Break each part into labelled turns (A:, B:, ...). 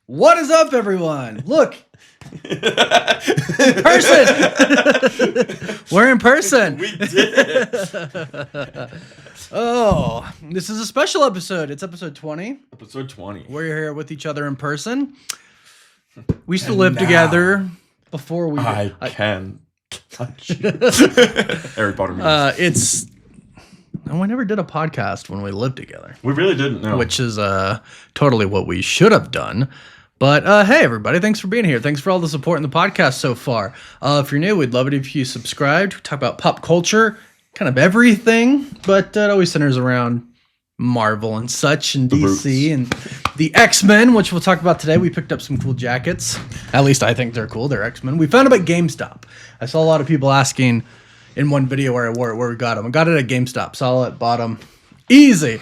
A: What is up, everyone? Look, in person. We're in person.
B: We did.
A: Oh, this is a special episode. It's episode 20.
B: Episode 20.
A: We're here with each other in person. We used to live together before we.
B: I can touch you. Harry Potter memes.
A: And we never did a podcast when we lived together.
B: We really didn't know.
A: Which is totally what we should have done. But hey, everybody, thanks for being here. Thanks for all the support in the podcast so far. If you're new, we'd love it if you subscribed. We talk about pop culture, kind of everything, but it always centers around Marvel and such, and DC and the X-Men, which we'll talk about today. We picked up some cool jackets. At least I think they're cool. They're X-Men. We found them at GameStop. I saw a lot of people asking in one video where we got them. I got it at GameStop. Saw it, bought them. Easy.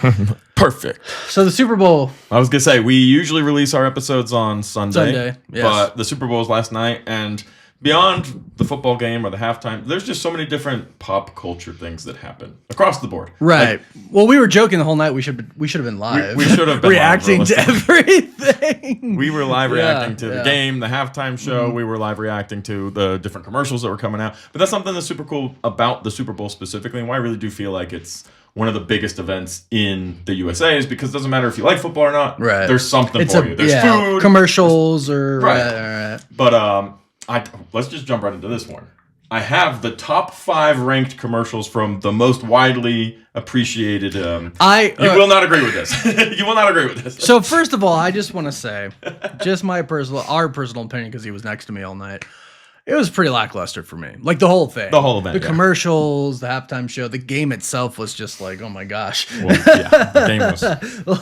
B: Perfect.
A: So the Super Bowl.
B: I was going to say, we usually release our episodes on Sunday.
A: Yes.
B: But the Super Bowl was last night, and beyond the football game or the halftime, there's just so many different pop culture things that happen across the board.
A: Right. Well, we were joking the whole night. We should have been live.
B: We should have been
A: reacting
B: live,
A: to everything.
B: We were live reacting to the game, the halftime show. We were live reacting to the different commercials that were coming out. But that's something that's super cool about the Super Bowl specifically, and why I really do feel like it's one of the biggest events in the USA is because it doesn't matter if you like football or not.
A: Right.
B: There's something for you. There's food,
A: commercials, or
B: right. But let's just jump right into this one. I have the top 5 ranked commercials from the most widely appreciated. You will not agree with this. You will not agree with this.
A: So first of all, I just want to say, just our personal opinion, because he was next to me all night. It was pretty lackluster for me. Like the whole thing.
B: The whole event.
A: The commercials, the halftime show, the game itself was just like, oh my gosh.
B: Well, yeah, the game was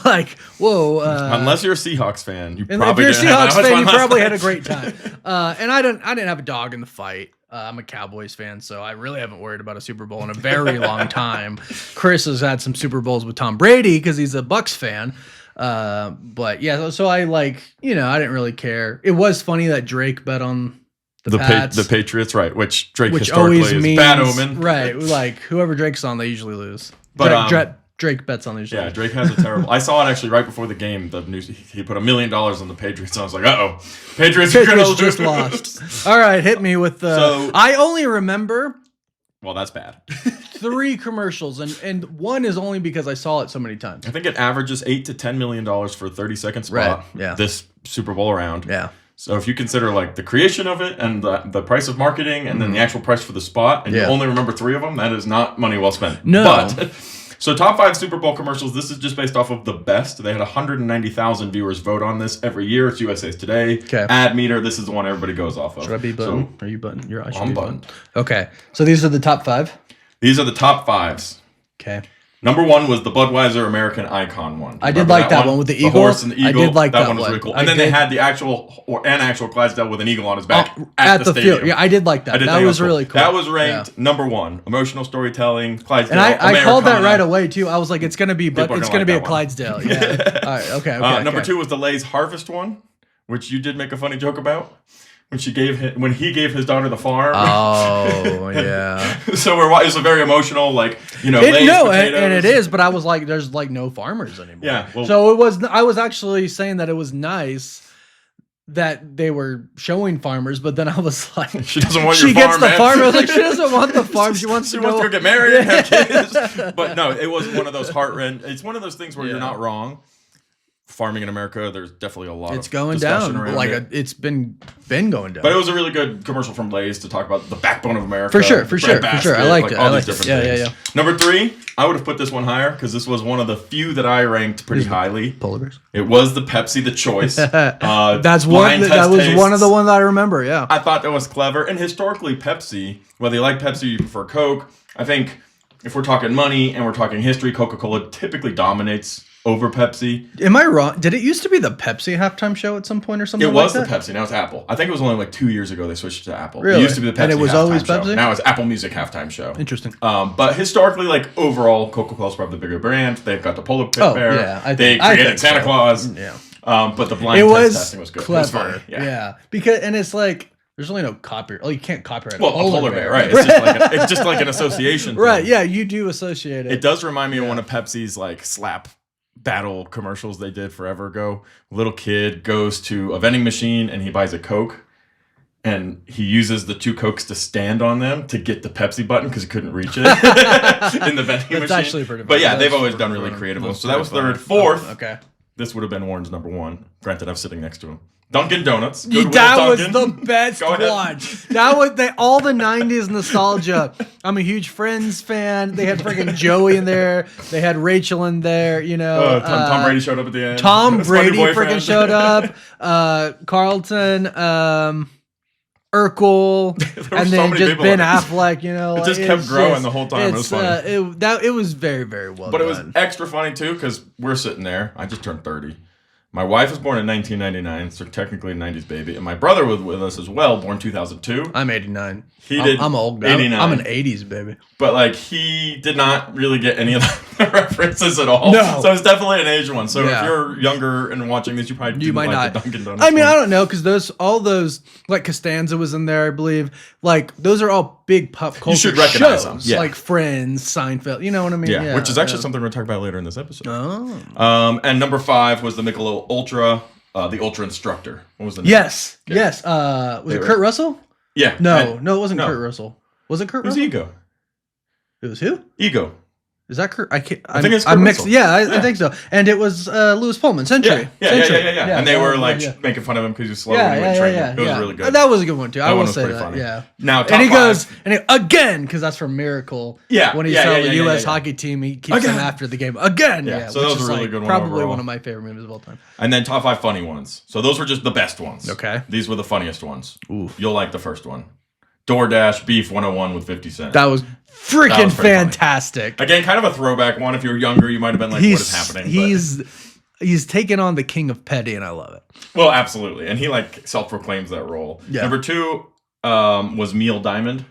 A: like, whoa.
B: Unless you're a Seahawks fan, you
A: and
B: probably
A: if you're a Seahawks fan, you probably had a
B: night.
A: great time. And I didn't have a dog in the fight. I'm a Cowboys fan, so I really haven't worried about a Super Bowl in a very long time. Chris has had some Super Bowls with Tom Brady because he's a Bucs fan. But yeah, so I I didn't really care. It was funny that Drake bet on the
B: Patriots, right? Which Drake
A: which
B: historically
A: always
B: is
A: means,
B: bad omen,
A: right? Like whoever Drake's on, they usually lose.
B: But
A: Drake bets on these.
B: Yeah, Drake has a terrible. I saw it actually right before the game. The news he put $1 million on the Patriots. And I was like, Patriots are gonna
A: just lost. All right, hit me with the. So, I only remember.
B: Well, that's bad.
A: 3 commercials, and one is only because I saw it so many times.
B: I think it averages $8 to $10 million for a 30-second spot.
A: Right. Yeah.
B: This Super Bowl around.
A: Yeah.
B: So if you consider like the creation of it and the price of marketing and then the actual price for the spot, and you only remember 3 of them, that is not money well spent.
A: No.
B: But so top 5 Super Bowl commercials. This is just based off of the best. They had 190,000 viewers vote on this every year. It's USA's Today.
A: Okay.
B: Ad meter. This is the one everybody goes off of.
A: Should I be button? Are you button?
B: I'm button.
A: Okay. So these are the top 5.
B: These are the top 5s.
A: Okay.
B: Number 1 was the Budweiser American Icon one.
A: I did like that one with the eagle.
B: The horse and the eagle.
A: I did like that
B: one. Was really cool. And then they had the actual Clydesdale with an eagle on his back at the stadium.
A: field. Yeah, I did like that. That was really cool.
B: That was ranked number 1. Emotional storytelling, Clydesdale.
A: And I called that right away too. I was like, it's gonna be a Clydesdale. Yeah. All right. Okay.
B: Number 2 was the Lay's Harvest one, which you did make a funny joke about. When he gave his daughter the farm.
A: Oh yeah.
B: So it's a very emotional, Lay's
A: potatoes. And it is, but I was like, there's like no farmers anymore.
B: Yeah. Well,
A: so it was. I was actually saying that it was nice that they were showing farmers, but then I was like,
B: she doesn't want.
A: She gets the
B: man.
A: farm. I was like, she doesn't want the farm. She wants to
B: go get married and have kids. But no, it was one of those it's one of those things where you're not wrong. Farming in America, there's definitely a lot.
A: It's going down. It's been going down.
B: But it was a really good commercial from Lay's to talk about the backbone of America.
A: For sure. I liked it.
B: All these different things.
A: Yeah.
B: Number 3, I would have put this one higher because this was one of the few that I ranked pretty highly.
A: Polar bears.
B: It was the Pepsi, the choice.
A: That's one. That was one of the ones I remember. Yeah.
B: I thought that was clever. And historically, Pepsi, whether you like Pepsi or you prefer Coke, I think if we're talking money and we're talking history, Coca-Cola typically dominates over Pepsi.
A: Am I wrong? Did it used to be the Pepsi halftime show at some point or something?
B: It was
A: like
B: the Pepsi. Now it's Apple. I think it was only like 2 years ago they switched to Apple.
A: Really?
B: It used to be the Pepsi.
A: And it was
B: halftime
A: always
B: show.
A: Pepsi?
B: Now it's Apple Music halftime show.
A: Interesting.
B: But historically, like overall, Coca-Cola's probably the bigger brand. They've got the polar bear.
A: Yeah,
B: they created Santa Claus.
A: Yeah.
B: But the blind test testing was good.
A: Clever.
B: It was funny.
A: Yeah. And it's like, there's really no copyright. Oh, you can't copyright
B: a polar bear, right? It's just like an association thing.
A: Right, yeah, you do associate it.
B: It does remind me of one of Pepsi's like slap battle commercials they did forever ago. Little kid goes to a vending machine and he buys a Coke. And he uses the 2 Cokes to stand on them to get the Pepsi button because he couldn't reach it in the vending machine.
A: Actually pretty
B: but yeah,
A: funny.
B: they've always done really creative ones. So that was third. Fourth,
A: okay.
B: This would have been Warren's number 1. Granted, I'm sitting next to him. Dunkin' Donuts.
A: That was the best one. That was all the 90s nostalgia. I'm a huge Friends fan. They had freaking Joey in there. They had Rachel in there. You know,
B: Tom Brady showed up at the end.
A: Tom Brady freaking showed up. Carlton. Urkel, and then
B: so
A: just Ben Affleck, you know.
B: It just kept growing the whole time. It was funny.
A: It was very, very well
B: But
A: done.
B: it was extra funny, too, because we're sitting there. I just turned 30. My wife was born in 1999, so technically a 90s baby. And my brother was with us as well, born 2002.
A: I'm 89.
B: I'm
A: old guy.
B: 89.
A: I'm an 80s baby.
B: But, like, he did not really get any of the references at all.
A: No.
B: So it's definitely an age one. So if you're younger and watching this, you might not. The Dunkin' Donuts
A: I mean,
B: one.
A: I don't know, because all those, like Costanza was in there, I believe. Like, those are all big pop culture
B: should recognize
A: shows.
B: them. Yeah.
A: Like Friends, Seinfeld, you know what I mean?
B: Yeah, which is actually something we're going to talk about later in this episode.
A: Oh.
B: And number 5 was the Michelob Ultra, the Ultra Instructor. What was the name?
A: Yes. Was it Kurt Russell?
B: Yeah.
A: No, it wasn't Kurt Russell. Was it Kurt
B: Russell? It was Ego.
A: It was who?
B: Ego.
A: Is that Kurt?
B: I think it's Kurt Russell.
A: Yeah, I think so. And it was Louis Pullman, Century.
B: Yeah. And they were making fun of him because he was slow when he went training. It was really good.
A: That was a good one too. I will say that.
B: Funny.
A: Yeah.
B: Now,
A: and he goes again because that's from Miracle.
B: Yeah.
A: When he saw the U.S. hockey team, he keeps them after the game again. Yeah.
B: So that was a really good one.
A: Probably one of my favorite movies of all time.
B: And then top 5 funny ones. So those were just the best ones.
A: Okay.
B: These were the funniest ones.
A: Oof.
B: You'll like the first one. DoorDash Beef 101 with 50 Cent.
A: That was freaking fantastic.
B: Funny. Again, kind of a throwback one. If you're younger, you might have been like, what is happening?
A: He's taken on the king of petty, and I love it.
B: Well, absolutely. And he self-proclaims that role. Yeah. Number 2 was Neil Diamond.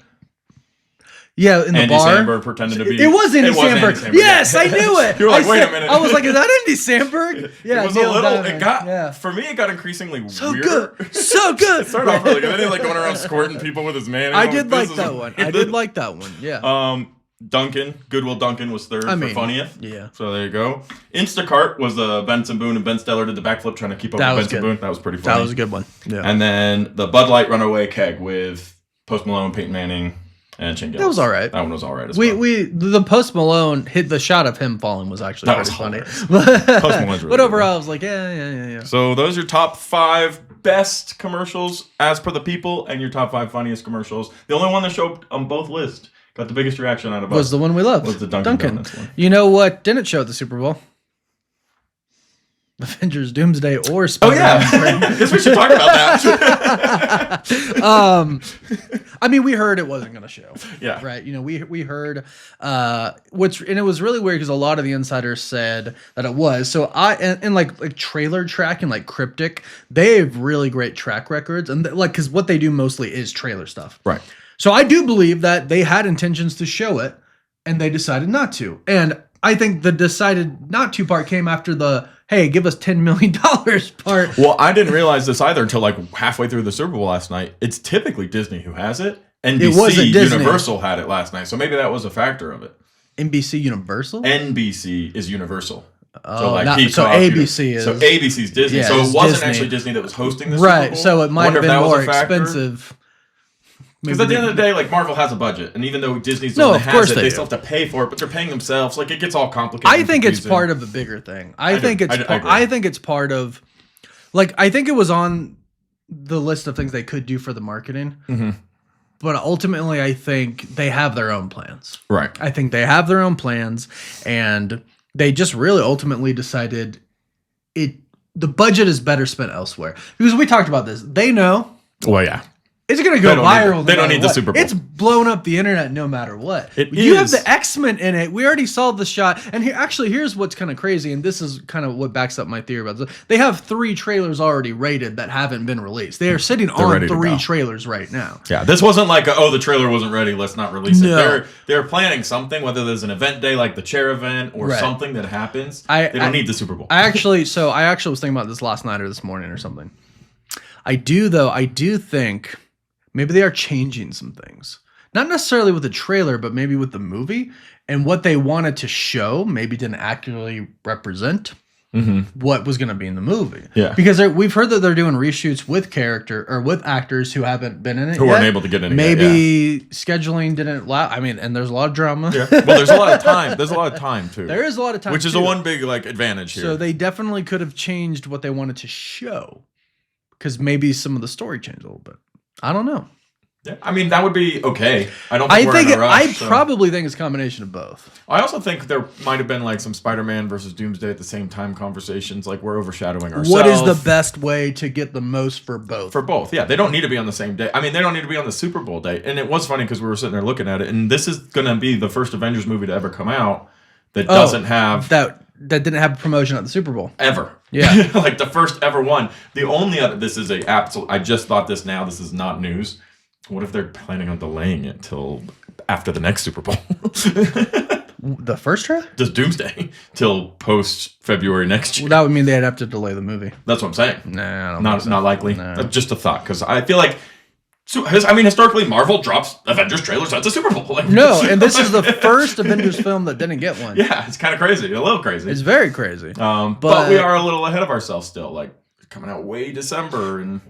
A: Yeah, in the
B: Andy
A: bar.
B: Samberg pretended to be.
A: It was Andy Samberg. Yes, I knew it.
B: You were like, wait a minute.
A: I was like, is that Andy Samberg? Yeah,
B: it was
A: Neil
B: a little.
A: Diamond.
B: It got for me. It got increasingly weird.
A: So good.
B: It started off really good. Then he going around squirting people with his mayonnaise.
A: I did like that one. I did like that one. Yeah.
B: Duncan, Goodwill Duncan was third for funniest.
A: Yeah.
B: So there you go. Instacart was Benson Boone, and Ben Stiller did the backflip trying to keep up with Benson Boone. That was pretty funny.
A: That was a good one. Yeah.
B: And then the Bud Light Runaway Keg with Post Malone, Peyton Manning, and Chin Gillis.
A: That was all right.
B: That one was all right as well.
A: The Post Malone hit the shot of him falling was actually pretty funny.
B: Post Malone's really
A: but overall, I was like, yeah.
B: So those are your top 5 best commercials as per the people, and your top 5 funniest commercials. The only one that showed on both lists, got the biggest reaction out of us,
A: was the one we loved.
B: Was the Dunkin' Donuts one.
A: You know what didn't show at the Super Bowl? Avengers Doomsday or Spider-Man.
B: Oh yeah, I guess we should talk about that.
A: I mean, we heard it wasn't going to show.
B: Yeah,
A: right. You know, we heard and it was really weird because a lot of the insiders said that it was. So and like trailer track and like Cryptic, they have really great track records, and because what they do mostly is trailer stuff.
B: Right.
A: So I do believe that they had intentions to show it, and they decided not to. And I think the decided not to part came after the, hey, give us $10 million part.
B: Well, I didn't realize this either until like halfway through the Super Bowl last night. It's typically Disney who has it. NBC Universal had it last night, so maybe that was a factor of it.
A: NBC Universal?
B: NBC is Universal.
A: So ABC is.
B: So ABC's Disney.
A: Yeah,
B: so it wasn't
A: Disney.
B: Actually Disney that was hosting the Super Bowl.
A: Right, so it might have been more expensive.
B: Because at the end of the day, like Marvel has a budget, and even though Disney's the one that has it, they still have to pay for it, but they're paying themselves. Like it gets all complicated.
A: I think it's part of the bigger thing. I think it's part of, like, I think it was on the list of things they could do for the marketing.
B: Mm-hmm.
A: But ultimately, I think they have their own plans.
B: Right.
A: I think they have their own plans, and they just really ultimately decided the budget is better spent elsewhere. Because we talked about this. They know.
B: Well, yeah.
A: It's going to go viral.
B: They don't need the Super Bowl.
A: It's blown up the internet no matter what.
B: You
A: have the X-Men in it. We already saw the shot. And here's what's kind of crazy, and this is kind of what backs up my theory about this. They have 3 trailers already rated that haven't been released. They are sitting on 3 trailers right now.
B: Yeah, this wasn't like, the trailer wasn't ready, let's not release it. They're planning something, whether there's an event day like the chair event or something that happens. They don't need the Super Bowl.
A: I actually was thinking about this last night or this morning or something. I do think maybe they are changing some things. Not necessarily with the trailer, but maybe with the movie. And what they wanted to show maybe didn't accurately represent what was going to be in the movie.
B: Yeah.
A: Because we've heard that they're doing reshoots with actors who haven't been in it
B: Who
A: yet.
B: weren't able to get in it
A: Maybe scheduling didn't allow. I mean, and there's a lot of drama.
B: Yeah. Well, there's a lot of time. There's a lot of time, too.
A: There is a lot of time,
B: which is a one big advantage here.
A: So they definitely could have changed what they wanted to show. Because maybe some of the story changed a little bit. I don't know.
B: Yeah, I mean, that would be okay. I don't think we're in a rush.
A: Probably think it's a combination of both.
B: I also think there might have been some Spider-Man versus Doomsday at the same time conversations. We're overshadowing ourselves.
A: What is the best way to get the most for both?
B: For both, yeah. They don't need to be on the same day. I mean, they don't need to be on the Super Bowl day. And it was funny because we were sitting there looking at it, and this is going to be the first Avengers movie to ever come out that doesn't have...
A: That didn't have a promotion at the Super Bowl.
B: Ever.
A: Yeah.
B: The first ever one. The only other... This is a absolute... I just thought this now. This is not news. What if they're planning on delaying it till after the next Super Bowl?
A: The first trailer?
B: Just Doomsday till post-February next year.
A: Well, that would mean they'd have to delay the movie.
B: That's what I'm saying.
A: Nah, I don't think so.
B: Not likely.
A: No.
B: Just a thought, because I feel like... historically, Marvel drops Avengers trailers at the Super Bowl.
A: No, and this is the first Avengers film that didn't get one.
B: Yeah, it's kind of crazy. A little crazy.
A: It's very crazy.
B: But we are a little ahead of ourselves still. Coming out way December and...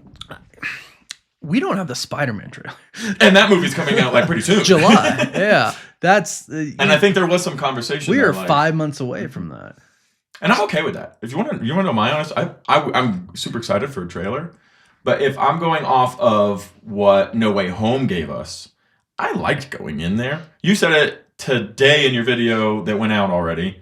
A: We don't have the Spider-Man trailer.
B: And that movie's coming out pretty soon.
A: July. Yeah. That's...
B: and I think there was some conversation.
A: We are 5 months away from that.
B: And I'm okay with that. If you want to know my honest... I'm super excited for a trailer. But if I'm going off of what No Way Home gave us, I liked going in there. You said it today in your video that went out already.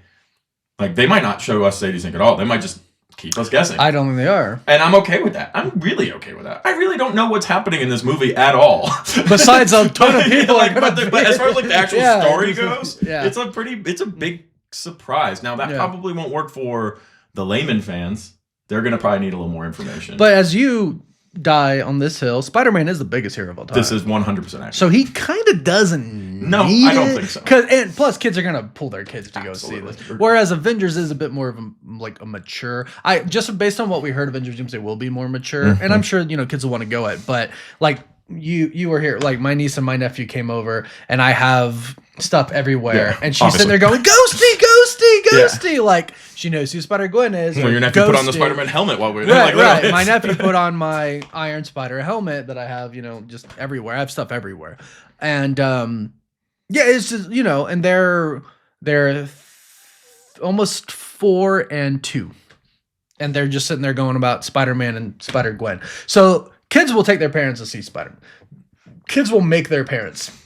B: They might not show us Sadie Sink at all. They might just keep us guessing.
A: I don't think they are.
B: And I'm okay with that. I'm really okay with that. I really don't know what's happening in this movie at all.
A: Besides a ton of people
B: but as far as the actual story goes,
A: yeah.
B: it's a big surprise. Now that probably won't work for the layman fans. They're going to probably need a little more information.
A: But as you die on this hill, Spider-Man is the biggest hero of all time.
B: This is 100% accurate.
A: So he kind of doesn't
B: No, I don't think so.
A: And plus, kids are going to pull their kids to go see this. Whereas Avengers is a bit more of a mature... just based on what we heard, Avengers Doomsday will be more mature. Mm-hmm. And I'm sure, kids will want to go at. But, you were here, my niece and my nephew came over, and I have stuff everywhere. And she's sitting there going, Ghosty, Ghosty, Ghosty! Yeah. She knows who Spider-Gwen is.
B: Well, your nephew put on the Spider-Man helmet while we were
A: there. Right. My nephew put on my Iron Spider helmet that I have, just everywhere. I have stuff everywhere. And, it's just, and they're almost 4 and 2. And they're just sitting there going about Spider-Man and Spider-Gwen. So kids will take their parents to see Spider-Man. Kids will make their parents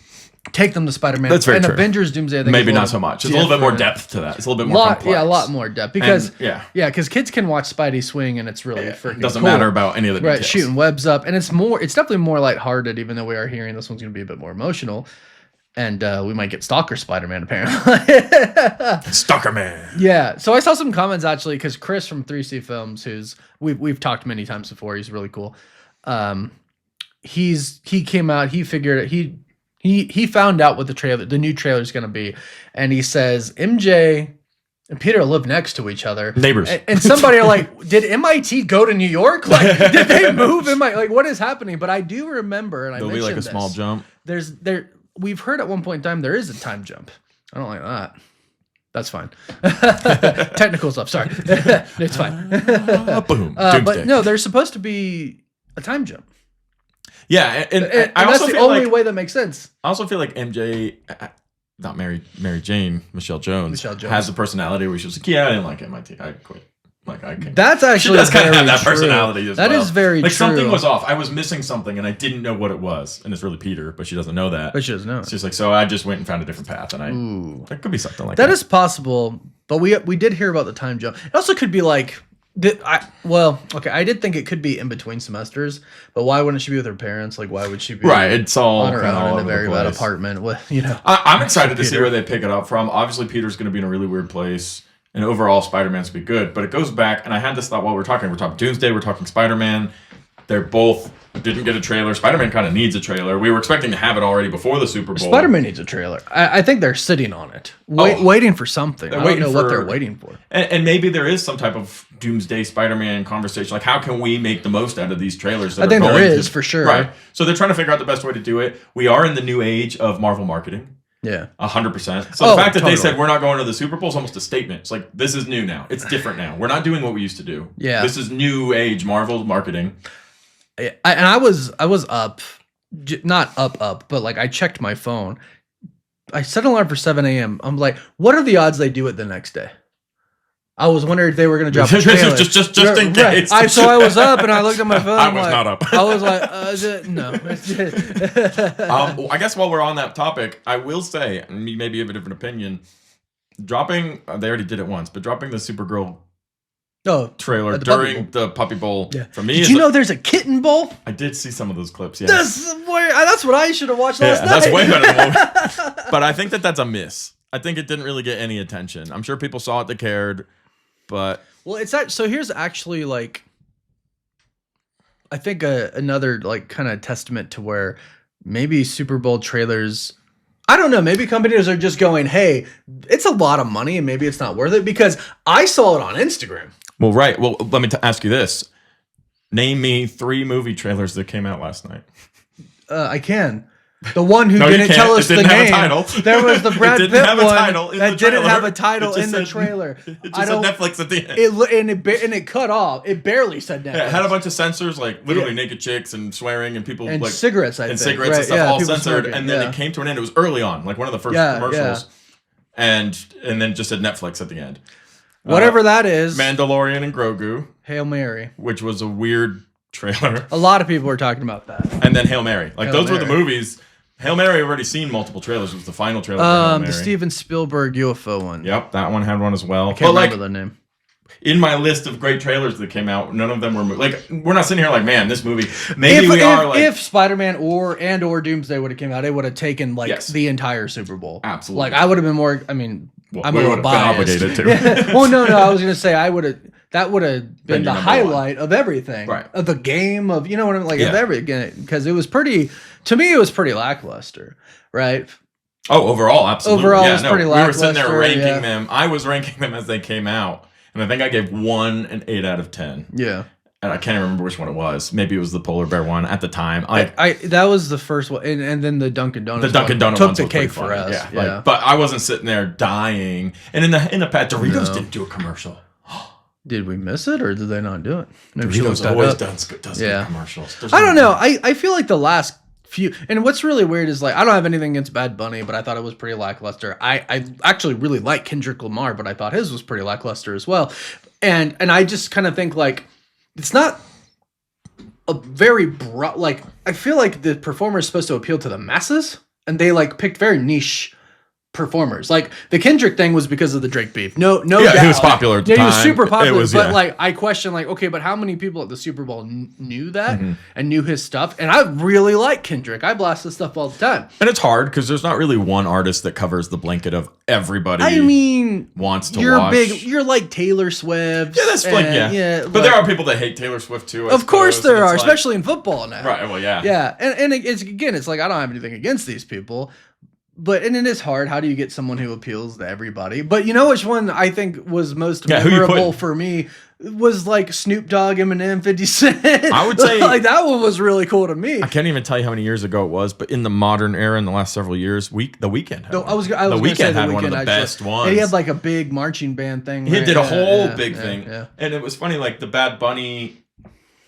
A: take them to Spider-Man.
B: That's very true.
A: Avengers Doomsday, I think,
B: maybe not so much. There's a little bit more depth to that. It's a little bit more complex.
A: Yeah, a lot more depth. Because because kids can watch Spidey swing, and it's really freaking
B: doesn't
A: cool.
B: matter about any of the details.
A: Right, shooting webs up, and it's definitely more lighthearted. Even though we are hearing this one's going to be a bit more emotional, and we might get Stalker Spider-Man apparently.
B: Stalker Man.
A: Yeah. So I saw some comments actually because Chris from 3C Films, who's we've talked many times before, he's really cool. He came out. He figured he found out what the new trailer is going to be, and he says MJ and Peter live next to each other,
B: neighbors.
A: And somebody are like, did MIT go to New York? Did they move? What is happening? But I do remember, and
B: there'll be a small jump.
A: We've heard at one point in time there is a time jump. I don't like that. That's fine. Technical stuff. Sorry, it's fine.
B: Boom.
A: But no, there's supposed to be a time jump.
B: Yeah, and I
A: that's
B: also
A: the
B: feel
A: only way that makes sense.
B: I also feel like MJ, not Mary Jane, Michelle Jones, has the personality where she's like, I didn't like MIT. I quit. I can't.
A: That's actually
B: that's kind of have that personality as well.
A: That is very true.
B: Something was off. I was missing something, and I didn't know what it was. And it's really Peter, but she doesn't know that.
A: But she doesn't know.
B: It's just so I just went and found a different path, and that could be something like that.
A: That is possible, but we did hear about the time jump. It also could be I did think it could be in between semesters, but why wouldn't she be with her parents? Why would she be
B: It's all
A: on her own in a
B: over
A: very
B: the
A: bad
B: place.
A: apartment with
B: I'm excited to see where they pick it up from. Obviously, Peter's going to be in a really weird place, and overall, Spider-Man's be good. But it goes back, and I had this thought while we're talking Doomsday, we're talking Spider-Man. They're both didn't get a trailer. Spider-Man kind of needs a trailer. We were expecting to have it already before the Super Bowl.
A: Spider-Man needs a trailer. I think they're sitting on it, waiting for something. I don't know what they're waiting for.
B: And maybe there is some type of Doomsday Spider-Man conversation. How can we make the most out of these trailers?
A: I think there is, for sure.
B: Right. So they're trying to figure out the best way to do it. We are in the new age of Marvel marketing.
A: Yeah.
B: 100%. So the fact that they said we're not going to the Super Bowl is almost a statement. It's like, this is new now. It's different now. We're not doing what we used to do.
A: Yeah.
B: This is new age Marvel marketing.
A: I was up, not up, but like I checked my phone. I set an alarm for 7 a.m. I'm like, what are the odds they do it the next day? I was wondering if they were going to drop a trailer.
B: just in case.
A: So I was up and I looked at my phone.
B: I was not up.
A: I was like, no.
B: I guess while we're on that topic, I will say, and maybe have a different opinion, dropping, they already did it once, but dropping the Supergirl trailer during the Puppy Bowl, for me.
A: Did you know there's a Kitten Bowl?
B: I did see some of those clips, yeah.
A: That's what I should have watched last night.
B: That's way better than what But I think that's a miss. I think it didn't really get any attention. I'm sure people saw it that cared. But
A: it's that. So here's actually like, I think another like kind of testament to where maybe Super Bowl trailers, I don't know, maybe companies are just going, hey, it's a lot of money and maybe it's not worth it, because I saw it on Instagram.
B: Well, right. Well, let me ask you this. Name me 3 movie trailers that came out last night.
A: I can. The one who didn't tell us the name. There was the Brad Pitt one that didn't have a title in the trailer.
B: It just said Netflix at the
A: end. It cut off. It barely said Netflix.
B: Yeah, it had a bunch of censors, like literally naked chicks and swearing and people
A: and
B: like
A: cigarettes.
B: And stuff all censored. And then it came to an end. It was early on, like one of the first commercials, and then just said Netflix at the end.
A: Whatever that is.
B: Mandalorian and Grogu.
A: Hail Mary,
B: which was a weird trailer.
A: A lot of people were talking about that.
B: And then Hail Mary, like those were the movies. Hail Mary, I've already seen multiple trailers. It was the final trailer for Hail Mary.
A: The Steven Spielberg UFO one.
B: Yep, that one had one as well.
A: I can't remember the name.
B: In my list of great trailers that came out, none of them were like, we're not sitting here like, man, this movie. Maybe if
A: Spider-Man or Doomsday would have came out, it would have taken like the entire Super Bowl.
B: Absolutely.
A: Like I would have been more. I mean, I'm a little biased.
B: Obligated to.
A: Well, no, I was gonna say that would have been the highlight of everything,
B: right?
A: Of the game, of of everything, because it was pretty. To me, it was pretty lackluster, right?
B: Oh, overall, absolutely.
A: Overall, it was pretty lackluster.
B: We were sitting there ranking them. I was ranking them as they came out, and I think I gave one an 8 out of 10.
A: Yeah.
B: And I can't remember which one it was. Maybe it was the polar bear one at the time.
A: That was the first one, and then the Dunkin' Donuts.
B: The Dunkin' Donuts
A: took the cake for us.
B: Yeah. But I wasn't sitting there dying. And in the Doritos didn't do a commercial.
A: Did we miss it, or did they not do it?
B: Doritos always does good commercials.
A: I don't know. I feel like the last few, and what's really weird is like I don't have anything against Bad Bunny, but I thought it was pretty lackluster. I actually really like Kendrick Lamar, but I thought his was pretty lackluster as well. And I just kind of think like it's not a very broad. Like I feel like the performer is supposed to appeal to the masses, and they like picked very niche performers. Like the Kendrick thing was because of the Drake beef. No doubt.
B: He was popular at the time.
A: He was super popular, but like I question like, okay, but how many people at the Super Bowl knew that and knew his stuff? And I really like Kendrick. I blast his stuff all the time.
B: And it's hard because there's not really one artist that covers the blanket of everybody.
A: I mean,
B: wants to watch.
A: You're like Taylor Swift.
B: Yeah, that's like but there are people that hate Taylor Swift too.
A: Of course there are, especially in football now.
B: Right. Well, yeah.
A: Yeah, and it's like I don't have anything against these people. And it is hard. How do you get someone who appeals to everybody? But you know which one I think was most memorable for me was like Snoop Dogg, Eminem, 50 Cent.
B: I would say
A: like that one was really cool to me.
B: I can't even tell you how many years ago it was, but in the modern era, in the last several years, The Weeknd had one.
A: The
B: Weeknd had one of the best ones.
A: He had like a big marching band thing.
B: He did a whole big thing, and it was funny. Like the Bad Bunny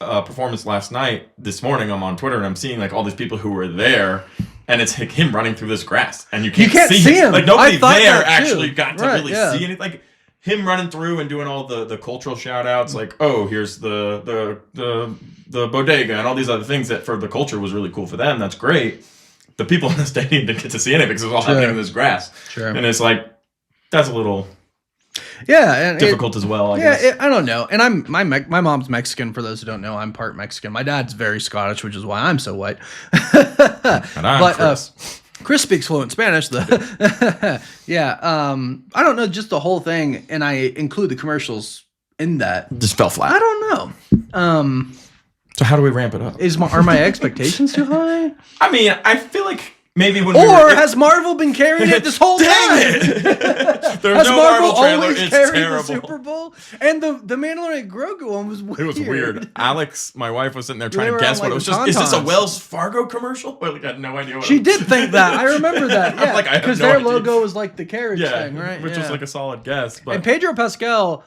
B: performance last night. This morning, I'm on Twitter and I'm seeing like all these people who were there. And it's like him running through this grass, and you can't see him. Like nobody there actually got to really see anything. Like him running through and doing all the cultural shout outs, like, oh, here's the bodega and all these other things that for the culture was really cool for them. That's great. The people in the stadium didn't get to see anything because it was all happening in this grass. Sure. And it's like that's a little
A: and
B: difficult as well. I guess.
A: I don't know. And my mom's Mexican. For those who don't know, I'm part Mexican. My dad's very Scottish, which is why I'm so white.
B: And I'm Chris.
A: Chris speaks fluent Spanish, though. I don't know, just the whole thing, and I include the commercials in that.
B: Just fell flat.
A: I don't know.
B: So how do we ramp it up?
A: Are my expectations too high?
B: I mean, I feel like maybe when
A: or has Marvel been carrying it this whole time?
B: There's
A: has
B: no
A: Marvel
B: trailer.
A: always
B: It's
A: carried
B: terrible.
A: the Super Bowl? And the Mandalorian Grogu one was weird.
B: It was weird. Alex, my wife, was sitting there
A: They
B: trying to
A: were
B: guess
A: on,
B: what
A: like,
B: it was.
A: the
B: Is this a
A: tauntauns.
B: Wells Fargo commercial? I had no idea what
A: She
B: it was.
A: did think that. I remember that. Yeah,
B: like, I have
A: because
B: no
A: their
B: idea.
A: logo was like the carriage
B: Yeah,
A: thing, right?
B: which was like a solid guess. But
A: And Pedro Pascal,